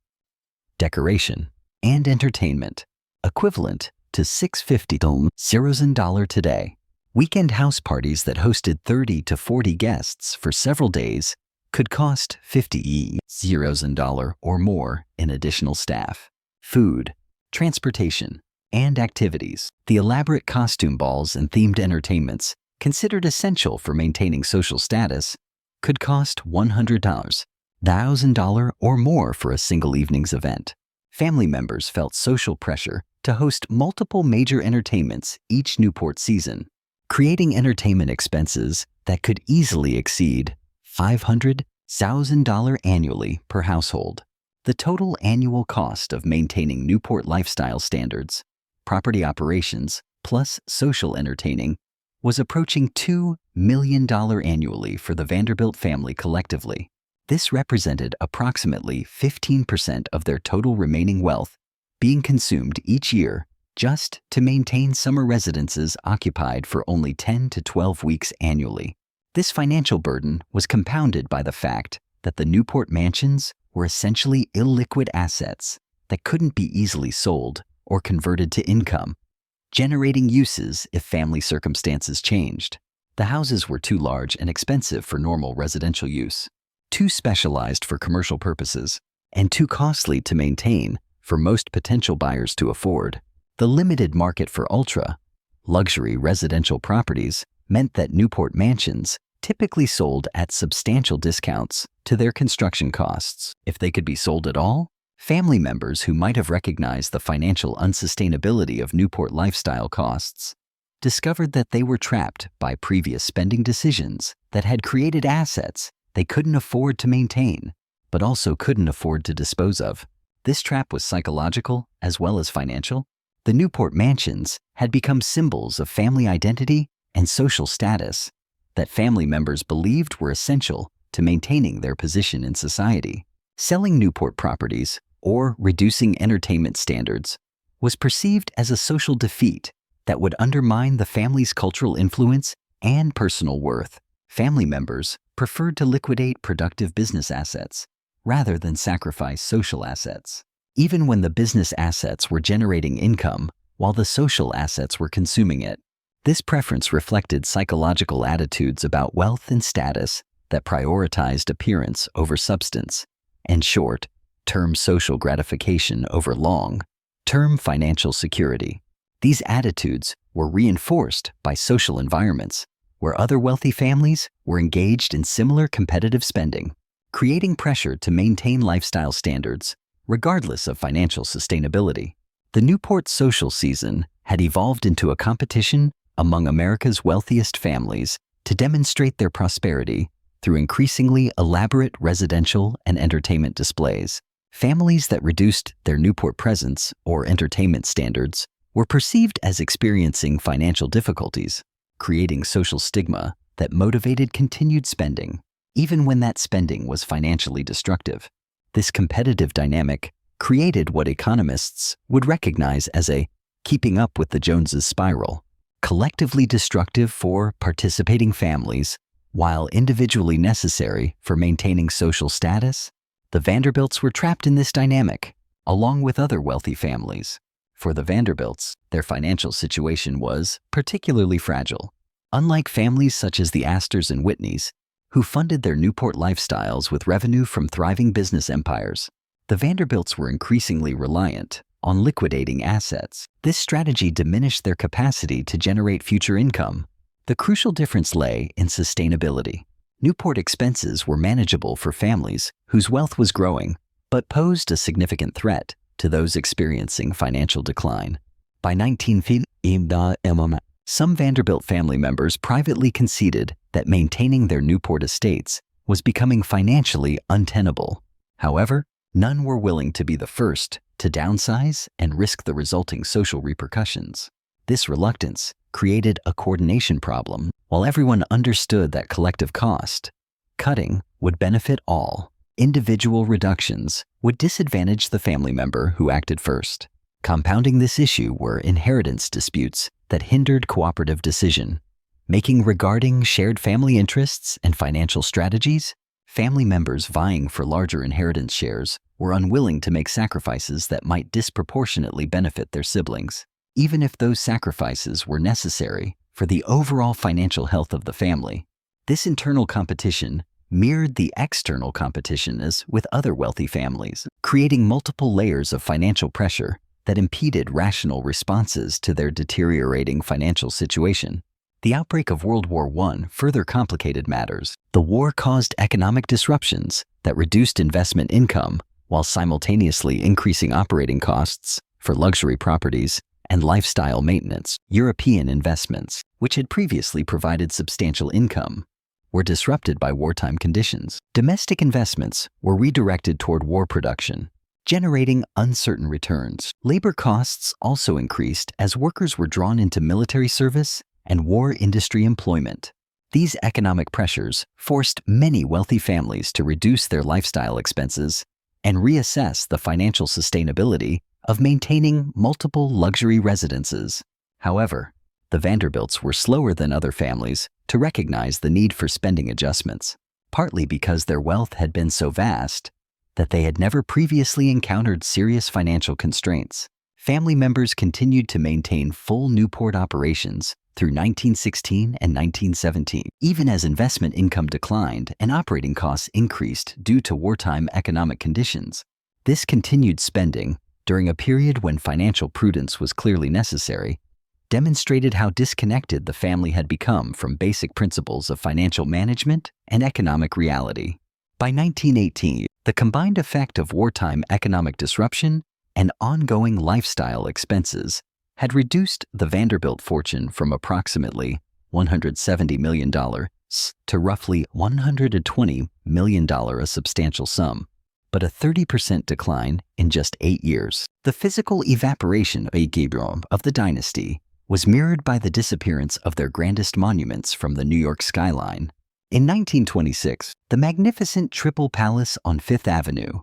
decoration, and entertainment, equivalent to $650,000 today. Weekend house parties that hosted 30 to 40 guests for several days could cost $50,000 or more in additional staff, food, transportation, and activities. The elaborate costume balls and themed entertainments, considered essential for maintaining social status, could cost $100,000 or more for a single evening's event. Family members felt social pressure to host multiple major entertainments each Newport season, creating entertainment expenses that could easily exceed $500,000 annually per household. The total annual cost of maintaining Newport lifestyle standards, property operations, plus social entertaining was approaching $2 million annually for the Vanderbilt family collectively. This represented approximately 15% of their total remaining wealth being consumed each year just to maintain summer residences occupied for only 10 to 12 weeks annually. This financial burden was compounded by the fact that the Newport mansions were essentially illiquid assets that couldn't be easily sold or converted to income, generating uses if family circumstances changed. The houses were too large and expensive for normal residential use, too specialized for commercial purposes, and too costly to maintain for most potential buyers to afford. The limited market for ultra-luxury residential properties meant that Newport mansions typically sold at substantial discounts to their construction costs. If they could be sold at all, family members who might have recognized the financial unsustainability of Newport lifestyle costs discovered that they were trapped by previous spending decisions that had created assets they couldn't afford to maintain, but also couldn't afford to dispose of. This trap was psychological as well as financial. The Newport mansions had become symbols of family identity and social status that family members believed were essential to maintaining their position in society. Selling Newport properties or reducing entertainment standards was perceived as a social defeat that would undermine the family's cultural influence and personal worth. Family members preferred to liquidate productive business assets rather than sacrifice social assets, even when the business assets were generating income while the social assets were consuming it. This preference reflected psychological attitudes about wealth and status that prioritized appearance over substance and short-term social gratification over long-term financial security. These attitudes were reinforced by social environments where other wealthy families were engaged in similar competitive spending, creating pressure to maintain lifestyle standards regardless of financial sustainability. The Newport social season had evolved into a competition among America's wealthiest families to demonstrate their prosperity through increasingly elaborate residential and entertainment displays. Families that reduced their Newport presence or entertainment standards were perceived as experiencing financial difficulties, creating social stigma that motivated continued spending, even when that spending was financially destructive. This competitive dynamic created what economists would recognize as a keeping up with the Joneses spiral, collectively destructive for participating families while individually necessary for maintaining social status. The Vanderbilts were trapped in this dynamic, along with other wealthy families. For the Vanderbilts, their financial situation was particularly fragile. Unlike families such as the Astors and Whitneys, who funded their Newport lifestyles with revenue from thriving business empires, the Vanderbilts were increasingly reliant on liquidating assets. This strategy diminished their capacity to generate future income. The crucial difference lay in sustainability. Newport expenses were manageable for families whose wealth was growing, but posed a significant threat to those experiencing financial decline. By 1950, some Vanderbilt family members privately conceded that maintaining their Newport estates was becoming financially untenable. However, none were willing to be the first to downsize and risk the resulting social repercussions. This reluctance created a coordination problem. While everyone understood that collective cost cutting would benefit all, individual reductions would disadvantage the family member who acted first. Compounding this issue were inheritance disputes that hindered cooperative decision-making regarding shared family interests and financial strategies. Family members vying for larger inheritance shares were unwilling to make sacrifices that might disproportionately benefit their siblings, even if those sacrifices were necessary for the overall financial health of the family. This internal competition mirrored the external competition as with other wealthy families, creating multiple layers of financial pressure that impeded rational responses to their deteriorating financial situation. The outbreak of World War I further complicated matters. The war caused economic disruptions that reduced investment income while simultaneously increasing operating costs for luxury properties and lifestyle maintenance. European investments, which had previously provided substantial income, were disrupted by wartime conditions. Domestic investments were redirected toward war production, generating uncertain returns. Labor costs also increased as workers were drawn into military service and war industry employment. These economic pressures forced many wealthy families to reduce their lifestyle expenses and reassess the financial sustainability of maintaining multiple luxury residences. However, the Vanderbilts were slower than other families to recognize the need for spending adjustments, partly because their wealth had been so vast that they had never previously encountered serious financial constraints. Family members continued to maintain full Newport operations through 1916 and 1917, even as investment income declined and operating costs increased due to wartime economic conditions. This continued spending, during a period when financial prudence was clearly necessary, demonstrated how disconnected the family had become from basic principles of financial management and economic reality. By 1918, the combined effect of wartime economic disruption and ongoing lifestyle expenses had reduced the Vanderbilt fortune from approximately $170 million to roughly $120 million, a substantial sum, but a 30% decline in just 8 years. The physical evaporation of the dynasty was mirrored by the disappearance of their grandest monuments from the New York skyline. In 1926, the magnificent Triple Palace on Fifth Avenue,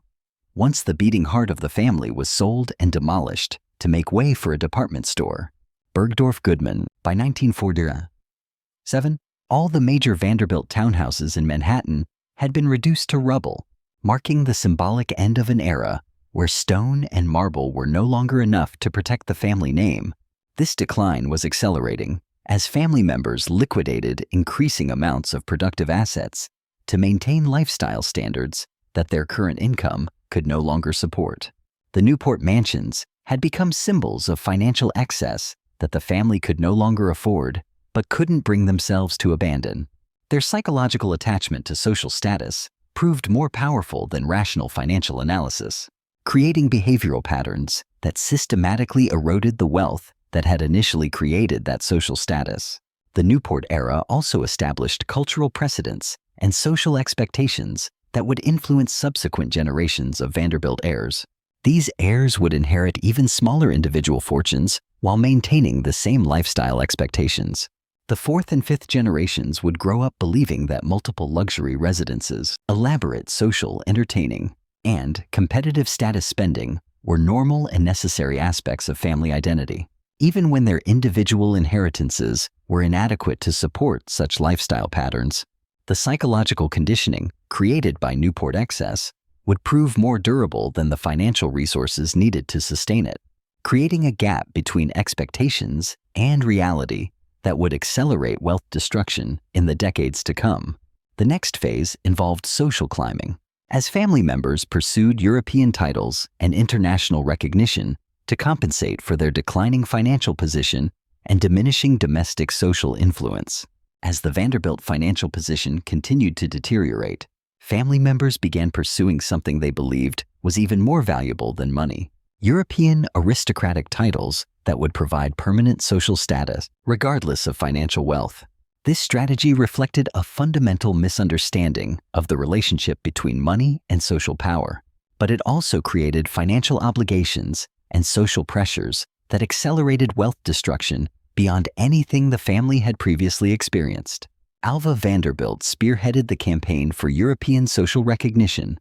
once the beating heart of the family, was sold and demolished to make way for a department store, Bergdorf Goodman. By 1947, all the major Vanderbilt townhouses in Manhattan had been reduced to rubble, marking the symbolic end of an era where stone and marble were no longer enough to protect the family name. This decline was accelerating as family members liquidated increasing amounts of productive assets to maintain lifestyle standards that their current income could no longer support. The Newport mansions had become symbols of financial excess that the family could no longer afford but couldn't bring themselves to abandon. Their psychological attachment to social status proved more powerful than rational financial analysis, creating behavioral patterns that systematically eroded the wealth that had initially created that social status. The Newport era also established cultural precedents and social expectations that would influence subsequent generations of Vanderbilt heirs. These heirs would inherit even smaller individual fortunes while maintaining the same lifestyle expectations. The fourth and fifth generations would grow up believing that multiple luxury residences, elaborate social entertaining, and competitive status spending were normal and necessary aspects of family identity, even when their individual inheritances were inadequate to support such lifestyle patterns. The psychological conditioning created by Newport excess would prove more durable than the financial resources needed to sustain it, creating a gap between expectations and reality that would accelerate wealth destruction in the decades to come. The next phase involved social climbing, as family members pursued European titles and international recognition to compensate for their declining financial position and diminishing domestic social influence. As the Vanderbilt financial position continued to deteriorate, family members began pursuing something they believed was even more valuable than money: European aristocratic titles that would provide permanent social status, regardless of financial wealth. This strategy reflected a fundamental misunderstanding of the relationship between money and social power, but it also created financial obligations and social pressures that accelerated wealth destruction beyond anything the family had previously experienced. Alva Vanderbilt spearheaded the campaign for European social recognition,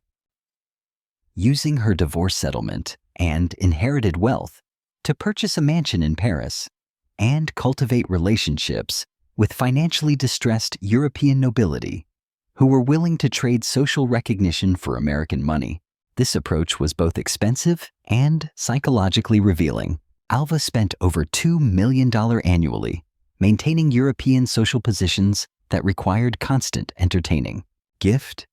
using her divorce settlement and inherited wealth to purchase a mansion in Paris and cultivate relationships with financially distressed European nobility who were willing to trade social recognition for American money. This approach was both expensive and psychologically revealing. Alva spent over $2 million annually maintaining European social positions that required constant entertaining. gift,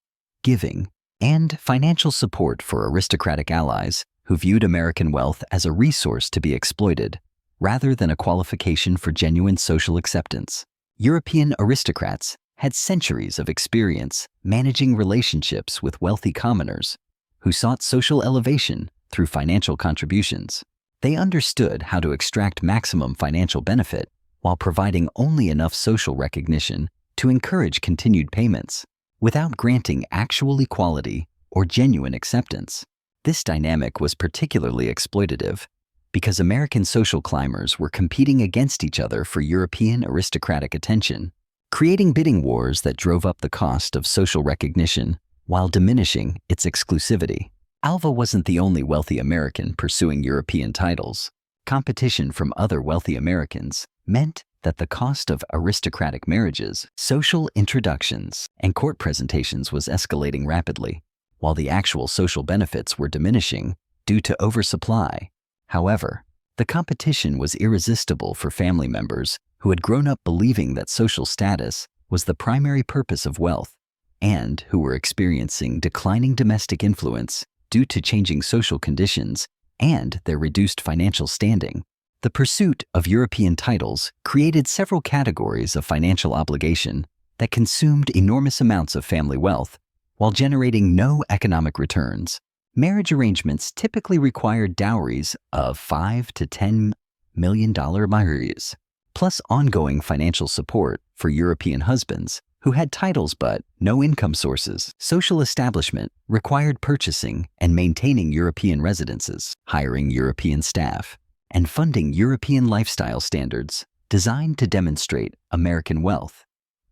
giving, and financial support for aristocratic allies who viewed American wealth as a resource to be exploited, rather than a qualification for genuine social acceptance. European aristocrats had centuries of experience managing relationships with wealthy commoners who sought social elevation through financial contributions. They understood how to extract maximum financial benefit while providing only enough social recognition to encourage continued payments, without granting actual equality or genuine acceptance. This dynamic was particularly exploitative because American social climbers were competing against each other for European aristocratic attention, creating bidding wars that drove up the cost of social recognition while diminishing its exclusivity. Alva wasn't the only wealthy American pursuing European titles. Competition from other wealthy Americans meant that the cost of aristocratic marriages, social introductions, and court presentations was escalating rapidly, while the actual social benefits were diminishing due to oversupply. However, the competition was irresistible for family members who had grown up believing that social status was the primary purpose of wealth, and who were experiencing declining domestic influence due to changing social conditions and their reduced financial standing. The pursuit of European titles created several categories of financial obligation that consumed enormous amounts of family wealth while generating no economic returns. Marriage arrangements typically required dowries of $5 to $10 million mahars, plus ongoing financial support for European husbands who had titles but no income sources. Social establishment required purchasing and maintaining European residences, hiring European staff, and funding European lifestyle standards designed to demonstrate American wealth,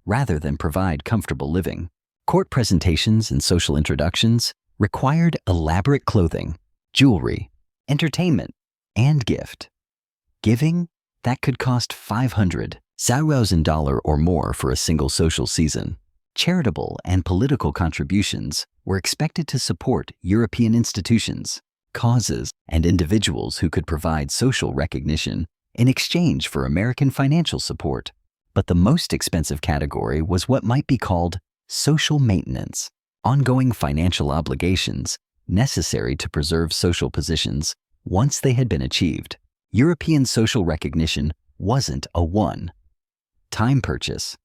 rather than provide comfortable living. Court presentations and social introductions required elaborate clothing, jewelry, entertainment, and gift. Giving that could cost $500,000 or more for a single social season. Charitable and political contributions were expected to support European institutions, causes, and individuals who could provide social recognition in exchange for American financial support. But the most expensive category was what might be called social maintenance, ongoing financial obligations necessary to preserve social positions once they had been achieved. European social recognition wasn't a one-time purchase.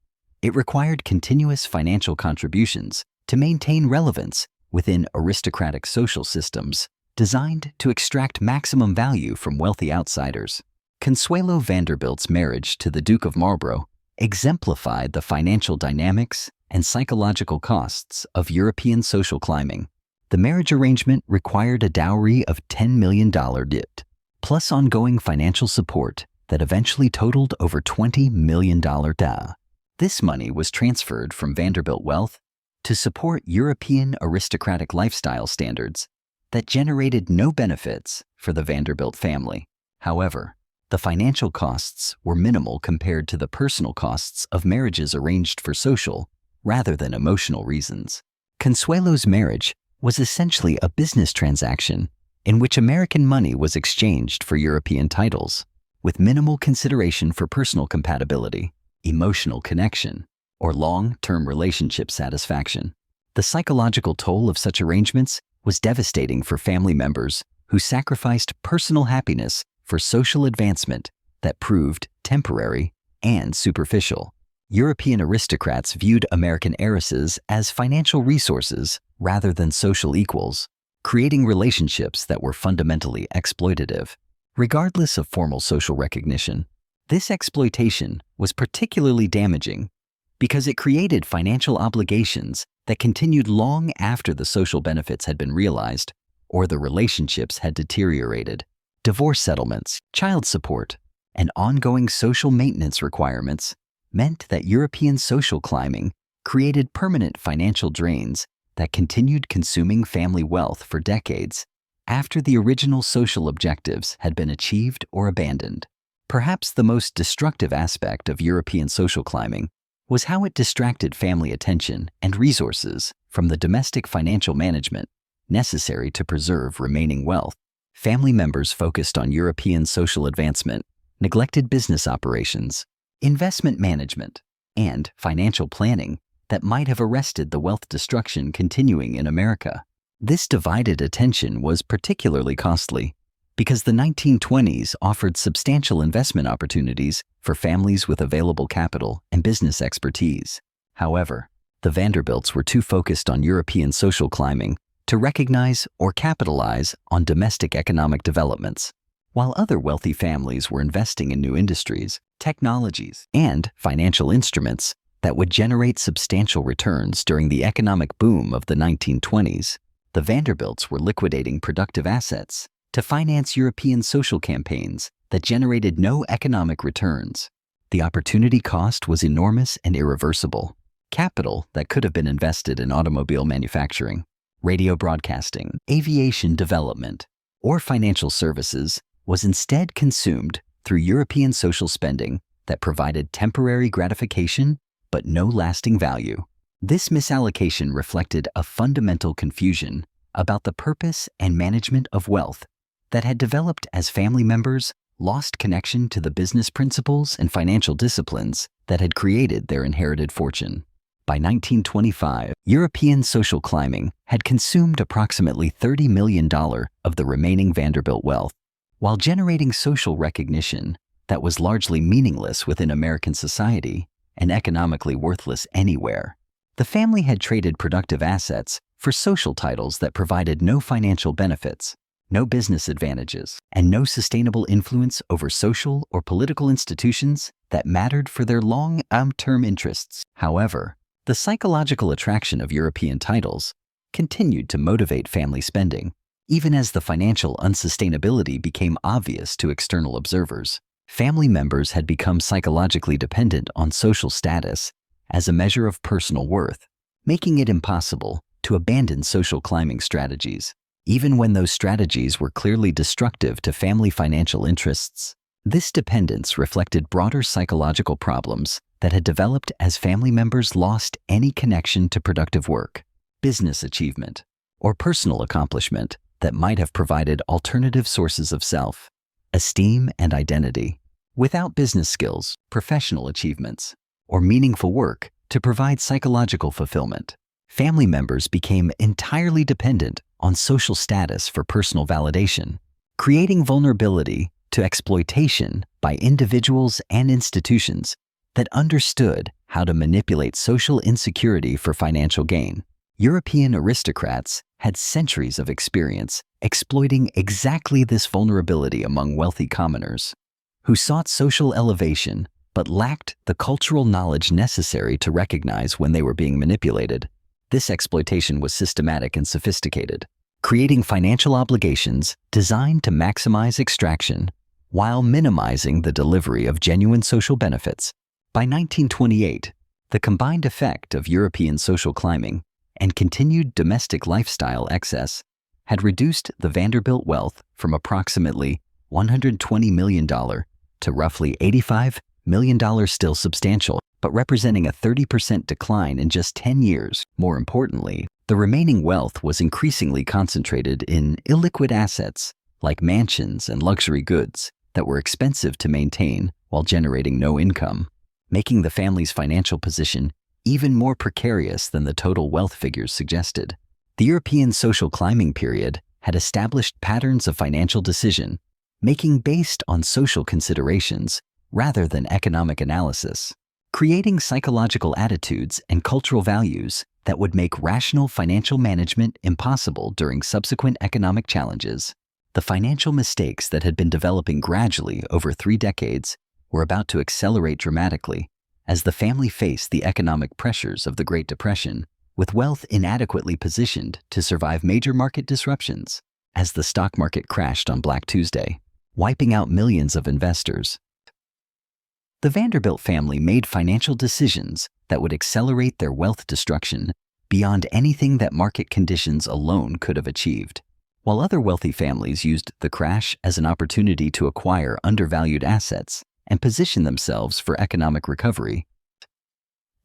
It required continuous financial contributions to maintain relevance within aristocratic social systems designed to extract maximum value from wealthy outsiders. Consuelo Vanderbilt's marriage to the Duke of Marlborough exemplified the financial dynamics and psychological costs of European social climbing. The marriage arrangement required a dowry of $10 million dit, plus ongoing financial support that eventually totaled over $20 million da. This money was transferred from Vanderbilt wealth to support European aristocratic lifestyle standards that generated no benefits for the Vanderbilt family. However, the financial costs were minimal compared to the personal costs of marriages arranged for social rather than emotional reasons. Consuelo's marriage was essentially a business transaction in which American money was exchanged for European titles, with minimal consideration for personal compatibility, emotional connection, or long-term relationship satisfaction. The psychological toll of such arrangements was devastating for family members who sacrificed personal happiness for social advancement that proved temporary and superficial. European aristocrats viewed American heiresses as financial resources rather than social equals, creating relationships that were fundamentally exploitative. Regardless of formal social recognition, this exploitation was particularly damaging because it created financial obligations that continued long after the social benefits had been realized or the relationships had deteriorated. Divorce settlements, child support, and ongoing social maintenance requirements meant that European social climbing created permanent financial drains that continued consuming family wealth for decades after the original social objectives had been achieved or abandoned. Perhaps the most destructive aspect of European social climbing was how it distracted family attention and resources from the domestic financial management necessary to preserve remaining wealth. Family members focused on European social advancement, neglected business operations, investment management, and financial planning that might have arrested the wealth destruction continuing in America. This divided attention was particularly costly because the 1920s offered substantial investment opportunities for families with available capital and business expertise. However, the Vanderbilts were too focused on European social climbing to recognize or capitalize on domestic economic developments, while other wealthy families were investing in new industries, technologies, and financial instruments that would generate substantial returns during the economic boom of the 1920s. The Vanderbilts were liquidating productive assets to finance European social campaigns that generated no economic returns. The opportunity cost was enormous and irreversible. Capital that could have been invested in automobile manufacturing, radio broadcasting, aviation development, or financial services was instead consumed through European social spending that provided temporary gratification but no lasting value. This misallocation reflected a fundamental confusion about the purpose and management of wealth that had developed as family members lost connection to the business principles and financial disciplines that had created their inherited fortune. By 1925, European social climbing had consumed approximately $30 million of the remaining Vanderbilt wealth, while generating social recognition that was largely meaningless within American society and economically worthless anywhere. The family had traded productive assets for social titles that provided no financial benefits, no business advantages, and no sustainable influence over social or political institutions that mattered for their long-term interests. However, the psychological attraction of European titles continued to motivate family spending, even as the financial unsustainability became obvious to external observers. Family members had become psychologically dependent on social status as a measure of personal worth, making it impossible to abandon social climbing strategies, even when those strategies were clearly destructive to family financial interests. This dependence reflected broader psychological problems that had developed as family members lost any connection to productive work, business achievement, or personal accomplishment that might have provided alternative sources of self-esteem and identity. Without business skills, professional achievements, or meaningful work to provide psychological fulfillment, family members became entirely dependent on social status for personal validation, creating vulnerability to exploitation by individuals and institutions that understood how to manipulate social insecurity for financial gain. European aristocrats had centuries of experience exploiting exactly this vulnerability among wealthy commoners, who sought social elevation but lacked the cultural knowledge necessary to recognize when they were being manipulated. This exploitation was systematic and sophisticated, creating financial obligations designed to maximize extraction while minimizing the delivery of genuine social benefits. By 1928, the combined effect of European social climbing and continued domestic lifestyle excess had reduced the Vanderbilt wealth from approximately $120 million to roughly $85 million, still substantial, but representing a 30% decline in just 10 years. More importantly, the remaining wealth was increasingly concentrated in illiquid assets like mansions and luxury goods that were expensive to maintain while generating no income, making the family's financial position even more precarious than the total wealth figures suggested. The European social climbing period had established patterns of financial decision making based on social considerations rather than economic analysis, creating psychological attitudes and cultural values that would make rational financial management impossible during subsequent economic challenges. The financial mistakes that had been developing gradually over 3 decades were about to accelerate dramatically as the family faced the economic pressures of the Great Depression, with wealth inadequately positioned to survive major market disruptions. As the stock market crashed on Black Tuesday, wiping out millions of investors, the Vanderbilt family made financial decisions that would accelerate their wealth destruction beyond anything that market conditions alone could have achieved. While other wealthy families used the crash as an opportunity to acquire undervalued assets and position themselves for economic recovery,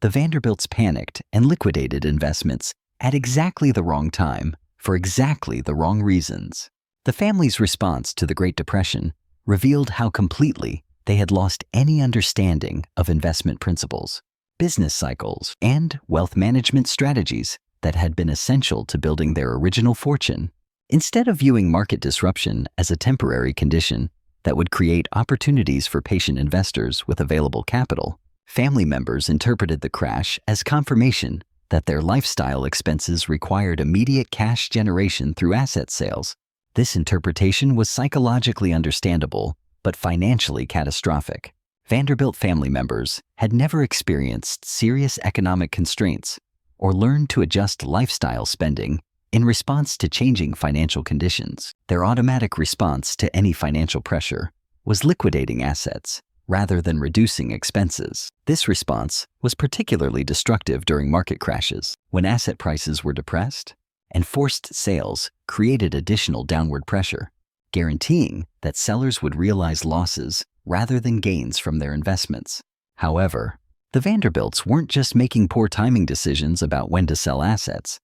the Vanderbilts panicked and liquidated investments at exactly the wrong time for exactly the wrong reasons. The family's response to the Great Depression revealed how completely they had lost any understanding of investment principles. business cycles, and wealth management strategies that had been essential to building their original fortune. Instead of viewing market disruption as a temporary condition that would create opportunities for patient investors with available capital, family members interpreted the crash as confirmation that their lifestyle expenses required immediate cash generation through asset sales. This interpretation was psychologically understandable, but financially catastrophic. Vanderbilt family members had never experienced serious economic constraints or learned to adjust lifestyle spending in response to changing financial conditions. Their automatic response to any financial pressure was liquidating assets rather than reducing expenses. This response was particularly destructive during market crashes, when asset prices were depressed, and forced sales created additional downward pressure, guaranteeing that sellers would realize losses rather than gains from their investments. However, the Vanderbilts weren't just making poor timing decisions about when to sell assets.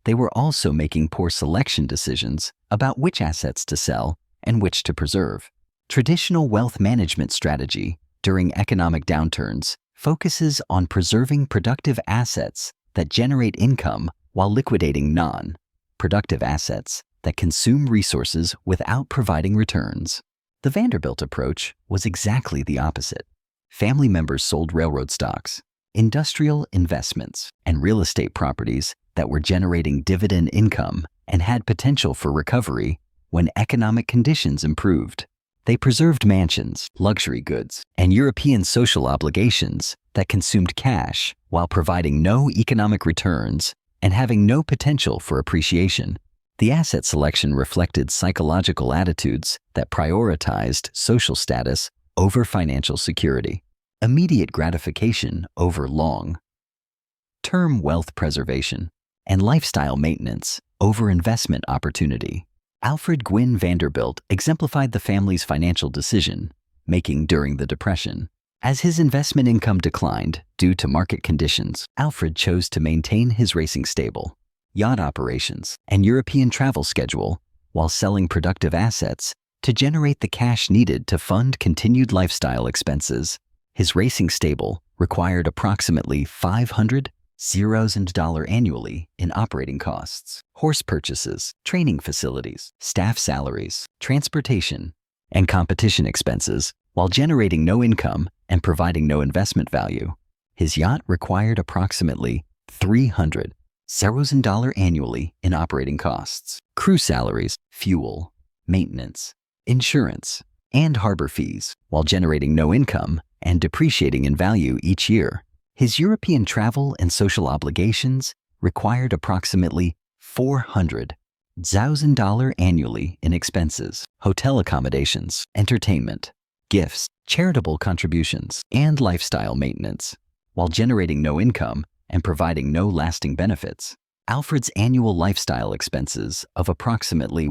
They were also making poor selection decisions about which assets to sell and which to preserve. Traditional wealth management strategy during economic downturns focuses on preserving productive assets that generate income while liquidating non-productive assets that consume resources without providing returns. The Vanderbilt approach was exactly the opposite. Family members sold railroad stocks, industrial investments, and real estate properties that were generating dividend income and had potential for recovery when economic conditions improved. They preserved mansions, luxury goods, and European social obligations that consumed cash while providing no economic returns and having no potential for appreciation. The asset selection reflected psychological attitudes that prioritized social status over financial security, immediate gratification over long-term wealth preservation, and lifestyle maintenance over investment opportunity. Alfred Gwynne Vanderbilt exemplified the family's financial decision-making during the Depression. As his investment income declined due to market conditions, Alfred chose to maintain his racing stable, yacht operations, and European travel schedule while selling productive assets to generate the cash needed to fund continued lifestyle expenses. His racing stable required approximately $500,000 annually in operating costs, horse purchases, training facilities, staff salaries, transportation, and competition expenses, while generating no income and providing no investment value. His yacht required approximately $300,000 annually in operating costs, crew salaries, fuel, maintenance, insurance, and harbor fees, while generating no income and depreciating in value each year. His European travel and social obligations required approximately $400,000 annually in expenses, hotel accommodations, entertainment, gifts, charitable contributions, and lifestyle maintenance, while generating no income and providing no lasting benefits. Alfred's annual lifestyle expenses of approximately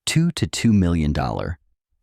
$2 to $2 million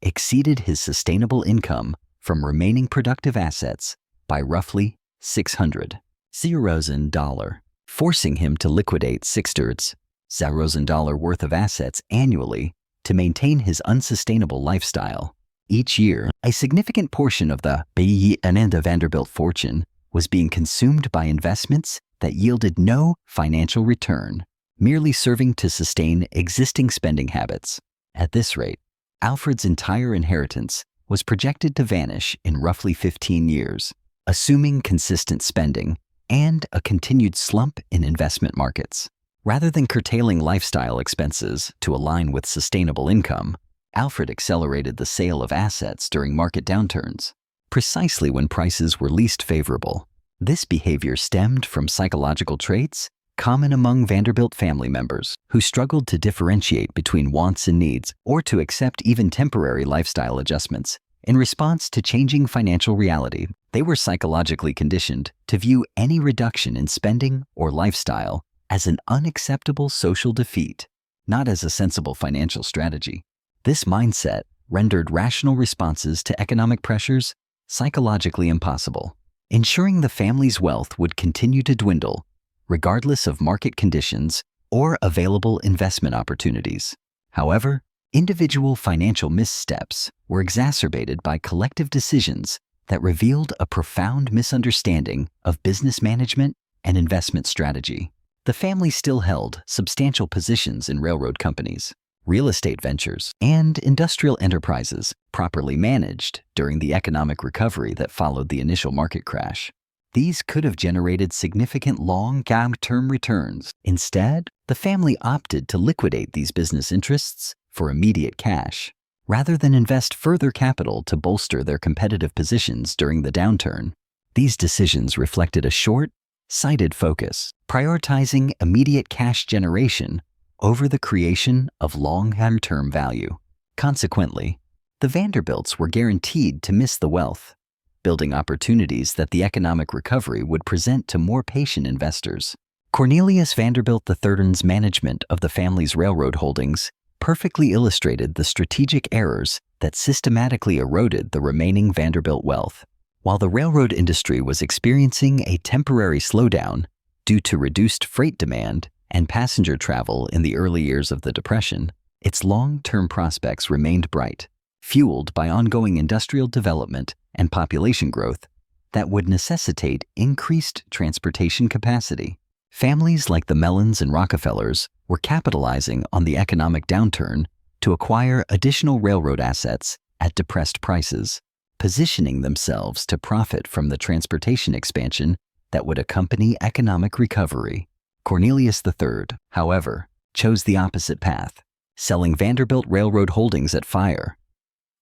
exceeded his sustainable income from remaining productive assets by roughly $600,000, forcing him to liquidate $600,000 worth of assets annually to maintain his unsustainable lifestyle. Each year, a significant portion of the Vanderbilt fortune was being consumed by investments that yielded no financial return, merely serving to sustain existing spending habits. At this rate, Alfred's entire inheritance was projected to vanish in roughly 15 years, assuming consistent spending and a continued slump in investment markets. Rather than curtailing lifestyle expenses to align with sustainable income, Alfred accelerated the sale of assets during market downturns, precisely when prices were least favorable. This behavior stemmed from psychological traits common among Vanderbilt family members who struggled to differentiate between wants and needs or to accept even temporary lifestyle adjustments. In response to changing financial reality, they were psychologically conditioned to view any reduction in spending or lifestyle as an unacceptable social defeat, not as a sensible financial strategy. This mindset rendered rational responses to economic pressures psychologically impossible, ensuring the family's wealth would continue to dwindle regardless of market conditions or available investment opportunities. However, individual financial missteps were exacerbated by collective decisions that revealed a profound misunderstanding of business management and investment strategy. The family still held substantial positions in railroad companies, real estate ventures, and industrial enterprises properly managed during the economic recovery that followed the initial market crash. These could have generated significant long-term returns. Instead, the family opted to liquidate these business interests for immediate cash, rather than invest further capital to bolster their competitive positions during the downturn. These decisions reflected a short-sighted focus, prioritizing immediate cash generation over the creation of long-term value. Consequently, the Vanderbilts were guaranteed to miss the wealth, building opportunities that the economic recovery would present to more patient investors. Cornelius Vanderbilt III's management of the family's railroad holdings perfectly illustrated the strategic errors that systematically eroded the remaining Vanderbilt wealth. While the railroad industry was experiencing a temporary slowdown due to reduced freight demand and passenger travel in the early years of the Depression, its long-term prospects remained bright, fueled by ongoing industrial development and population growth that would necessitate increased transportation capacity. Families like the Mellons and Rockefellers were capitalizing on the economic downturn to acquire additional railroad assets at depressed prices, positioning themselves to profit from the transportation expansion that would accompany economic recovery. Cornelius III, however, chose the opposite path, selling Vanderbilt Railroad holdings at fire.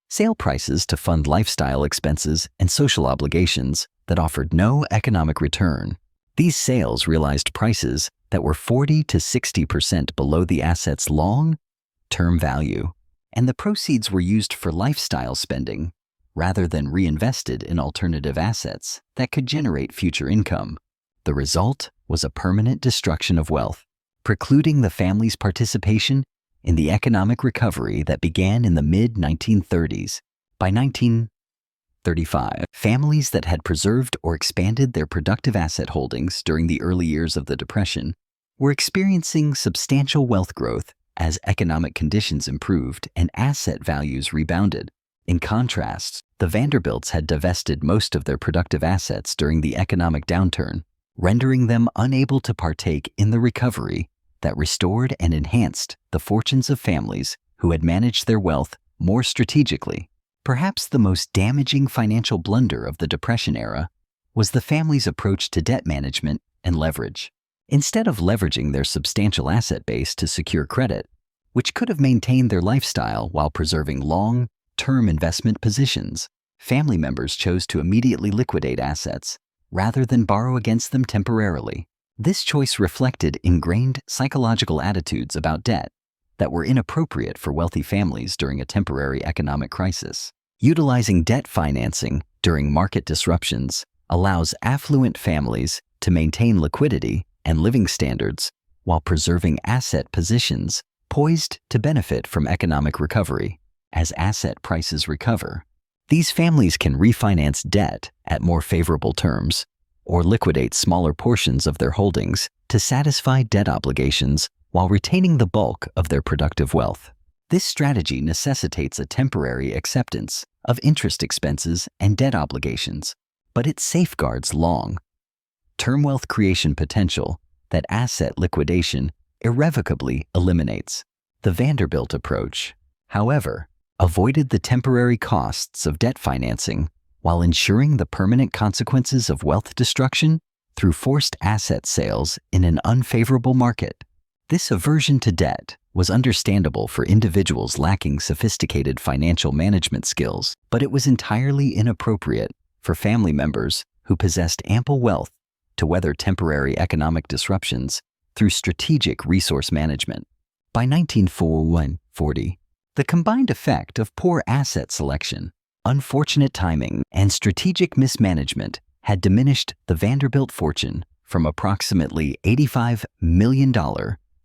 Sale prices to fund lifestyle expenses and social obligations that offered no economic return. These sales realized prices that were 40 to 60% below the asset's long-term value, and the proceeds were used for lifestyle spending rather than reinvested in alternative assets that could generate future income. The result was a permanent destruction of wealth, precluding the family's participation in the economic recovery that began in the mid-1930s. By 1935, families that had preserved or expanded their productive asset holdings during the early years of the Depression were experiencing substantial wealth growth as economic conditions improved and asset values rebounded. In contrast, the Vanderbilts had divested most of their productive assets during the economic downturn, rendering them unable to partake in the recovery that restored and enhanced the fortunes of families who had managed their wealth more strategically. Perhaps the most damaging financial blunder of the Depression era was the family's approach to debt management and leverage. Instead of leveraging their substantial asset base to secure credit, which could have maintained their lifestyle while preserving long-term investment positions, family members chose to immediately liquidate assets rather than borrow against them temporarily. This choice reflected ingrained psychological attitudes about debt that were inappropriate for wealthy families during a temporary economic crisis. Utilizing debt financing during market disruptions allows affluent families to maintain liquidity and living standards while preserving asset positions poised to benefit from economic recovery. As asset prices recover, these families can refinance debt at more favorable terms or liquidate smaller portions of their holdings to satisfy debt obligations while retaining the bulk of their productive wealth. This strategy necessitates a temporary acceptance of interest expenses and debt obligations, but it safeguards long-term wealth creation potential that asset liquidation irrevocably eliminates. The Vanderbilt approach, however, avoided the temporary costs of debt financing while ensuring the permanent consequences of wealth destruction through forced asset sales in an unfavorable market. This aversion to debt was understandable for individuals lacking sophisticated financial management skills, but it was entirely inappropriate for family members who possessed ample wealth to weather temporary economic disruptions through strategic resource management. By 1940, the combined effect of poor asset selection, unfortunate timing, and strategic mismanagement had diminished the Vanderbilt fortune from approximately $85 million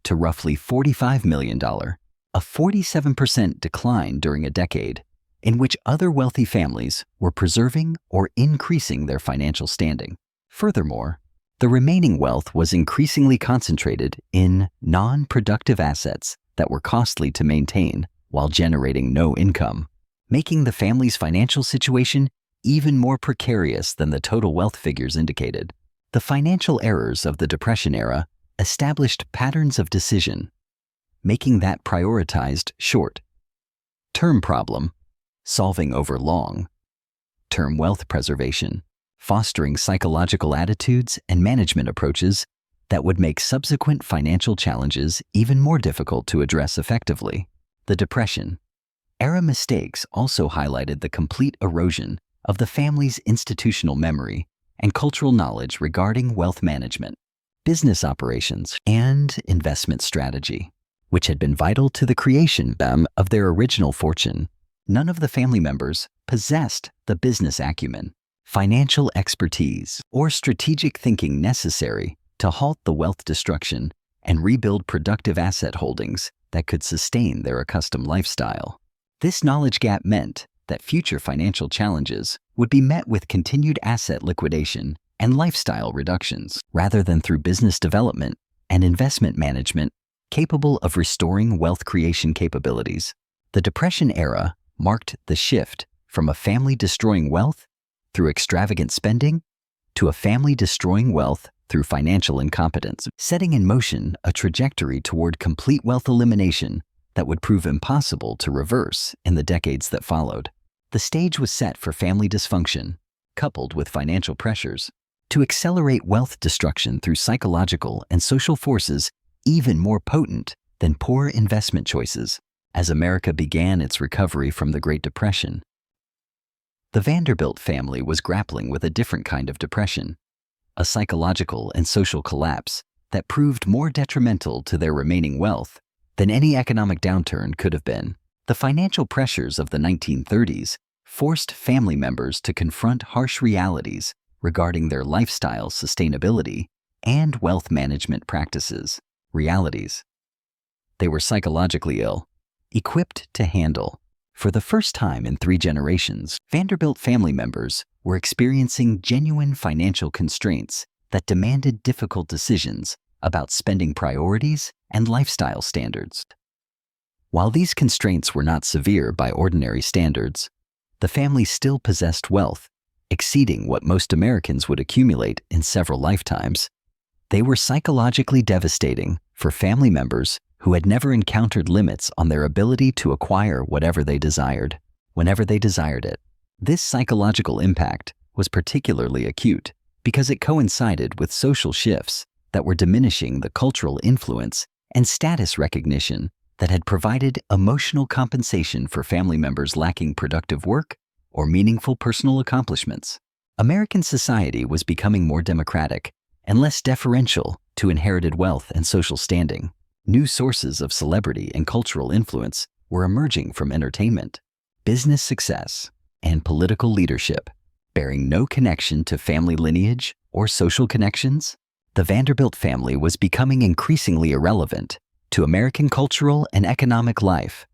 to roughly $45 million, a 47% decline during a decade in which other wealthy families were preserving or increasing their financial standing. Furthermore, the remaining wealth was increasingly concentrated in non-productive assets that were costly to maintain while generating no income, making the family's financial situation even more precarious than the total wealth figures indicated. The financial errors of the Depression era established patterns of decision, making that prioritized short-term problem, solving over long-term wealth preservation, fostering psychological attitudes and management approaches that would make subsequent financial challenges even more difficult to address effectively. The Depression era mistakes also highlighted the complete erosion of the family's institutional memory and cultural knowledge regarding wealth management, business operations, and investment strategy, which had been vital to the creation of their original fortune. None of the family members possessed the business acumen, financial expertise, or strategic thinking necessary to halt the wealth destruction and rebuild productive asset holdings that could sustain their accustomed lifestyle. This knowledge gap meant that future financial challenges would be met with continued asset liquidation and lifestyle reductions, rather than through business development and investment management capable of restoring wealth creation capabilities. The Depression era marked the shift from a family destroying wealth through extravagant spending to a family destroying wealth through financial incompetence, setting in motion a trajectory toward complete wealth elimination that would prove impossible to reverse in the decades that followed. The stage was set for family dysfunction, coupled with financial pressures, to accelerate wealth destruction through psychological and social forces even more potent than poor investment choices. As America began its recovery from the Great Depression, the Vanderbilt family was grappling with a different kind of depression, a psychological and social collapse that proved more detrimental to their remaining wealth than any economic downturn could have been. The financial pressures of the 1930s forced family members to confront harsh realities regarding their lifestyle sustainability and wealth management practices. Realities they were psychologically ill, equipped to handle. For the first time in 3 generations, Vanderbilt family members were experiencing genuine financial constraints that demanded difficult decisions about spending priorities and lifestyle standards. While these constraints were not severe by ordinary standards, the family still possessed wealth exceeding what most Americans would accumulate in several lifetimes. They were psychologically devastating for family members who had never encountered limits on their ability to acquire whatever they desired, whenever they desired it. This psychological impact was particularly acute because it coincided with social shifts that were diminishing the cultural influence and status recognition that had provided emotional compensation for family members lacking productive work or meaningful personal accomplishments. American society was becoming more democratic and less deferential to inherited wealth and social standing. New sources of celebrity and cultural influence were emerging from entertainment, business success, and political leadership, bearing no connection to family lineage or social connections. The Vanderbilt family was becoming increasingly irrelevant to American cultural and economic life,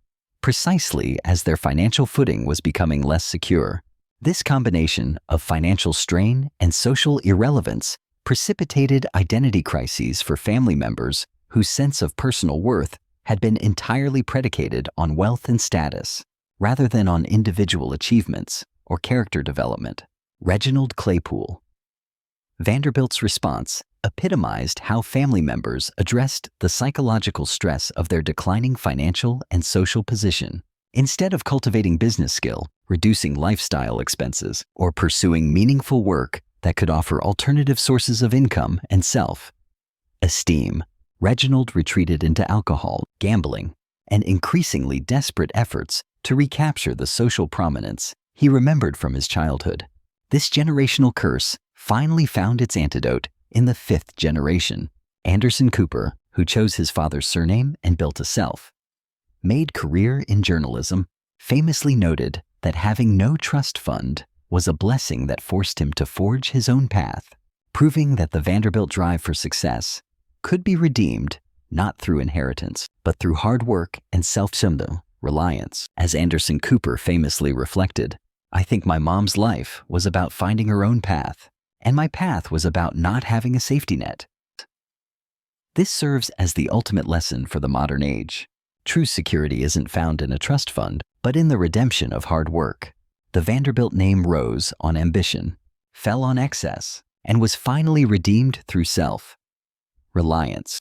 precisely as their financial footing was becoming less secure. This combination of financial strain and social irrelevance precipitated identity crises for family members whose sense of personal worth had been entirely predicated on wealth and status, rather than on individual achievements or character development. Reginald Claypool. Vanderbilt's response epitomized how family members addressed the psychological stress of their declining financial and social position. Instead of cultivating business skill, reducing lifestyle expenses, or pursuing meaningful work that could offer alternative sources of income and self-esteem, Reginald retreated into alcohol, gambling, and increasingly desperate efforts to recapture the social prominence he remembered from his childhood. This generational curse finally found its antidote in the 5th generation. Anderson Cooper, who chose his father's surname and built a self-made career in journalism, famously noted that having no trust fund was a blessing that forced him to forge his own path, proving that the Vanderbilt drive for success could be redeemed not through inheritance, but through hard work and self-reliance. As Anderson Cooper famously reflected, "I think my mom's life was about finding her own path, and my path was about not having a safety net." This serves as the ultimate lesson for the modern age. True security isn't found in a trust fund, but in the redemption of hard work. The Vanderbilt name rose on ambition, fell on excess, and was finally redeemed through self-reliance.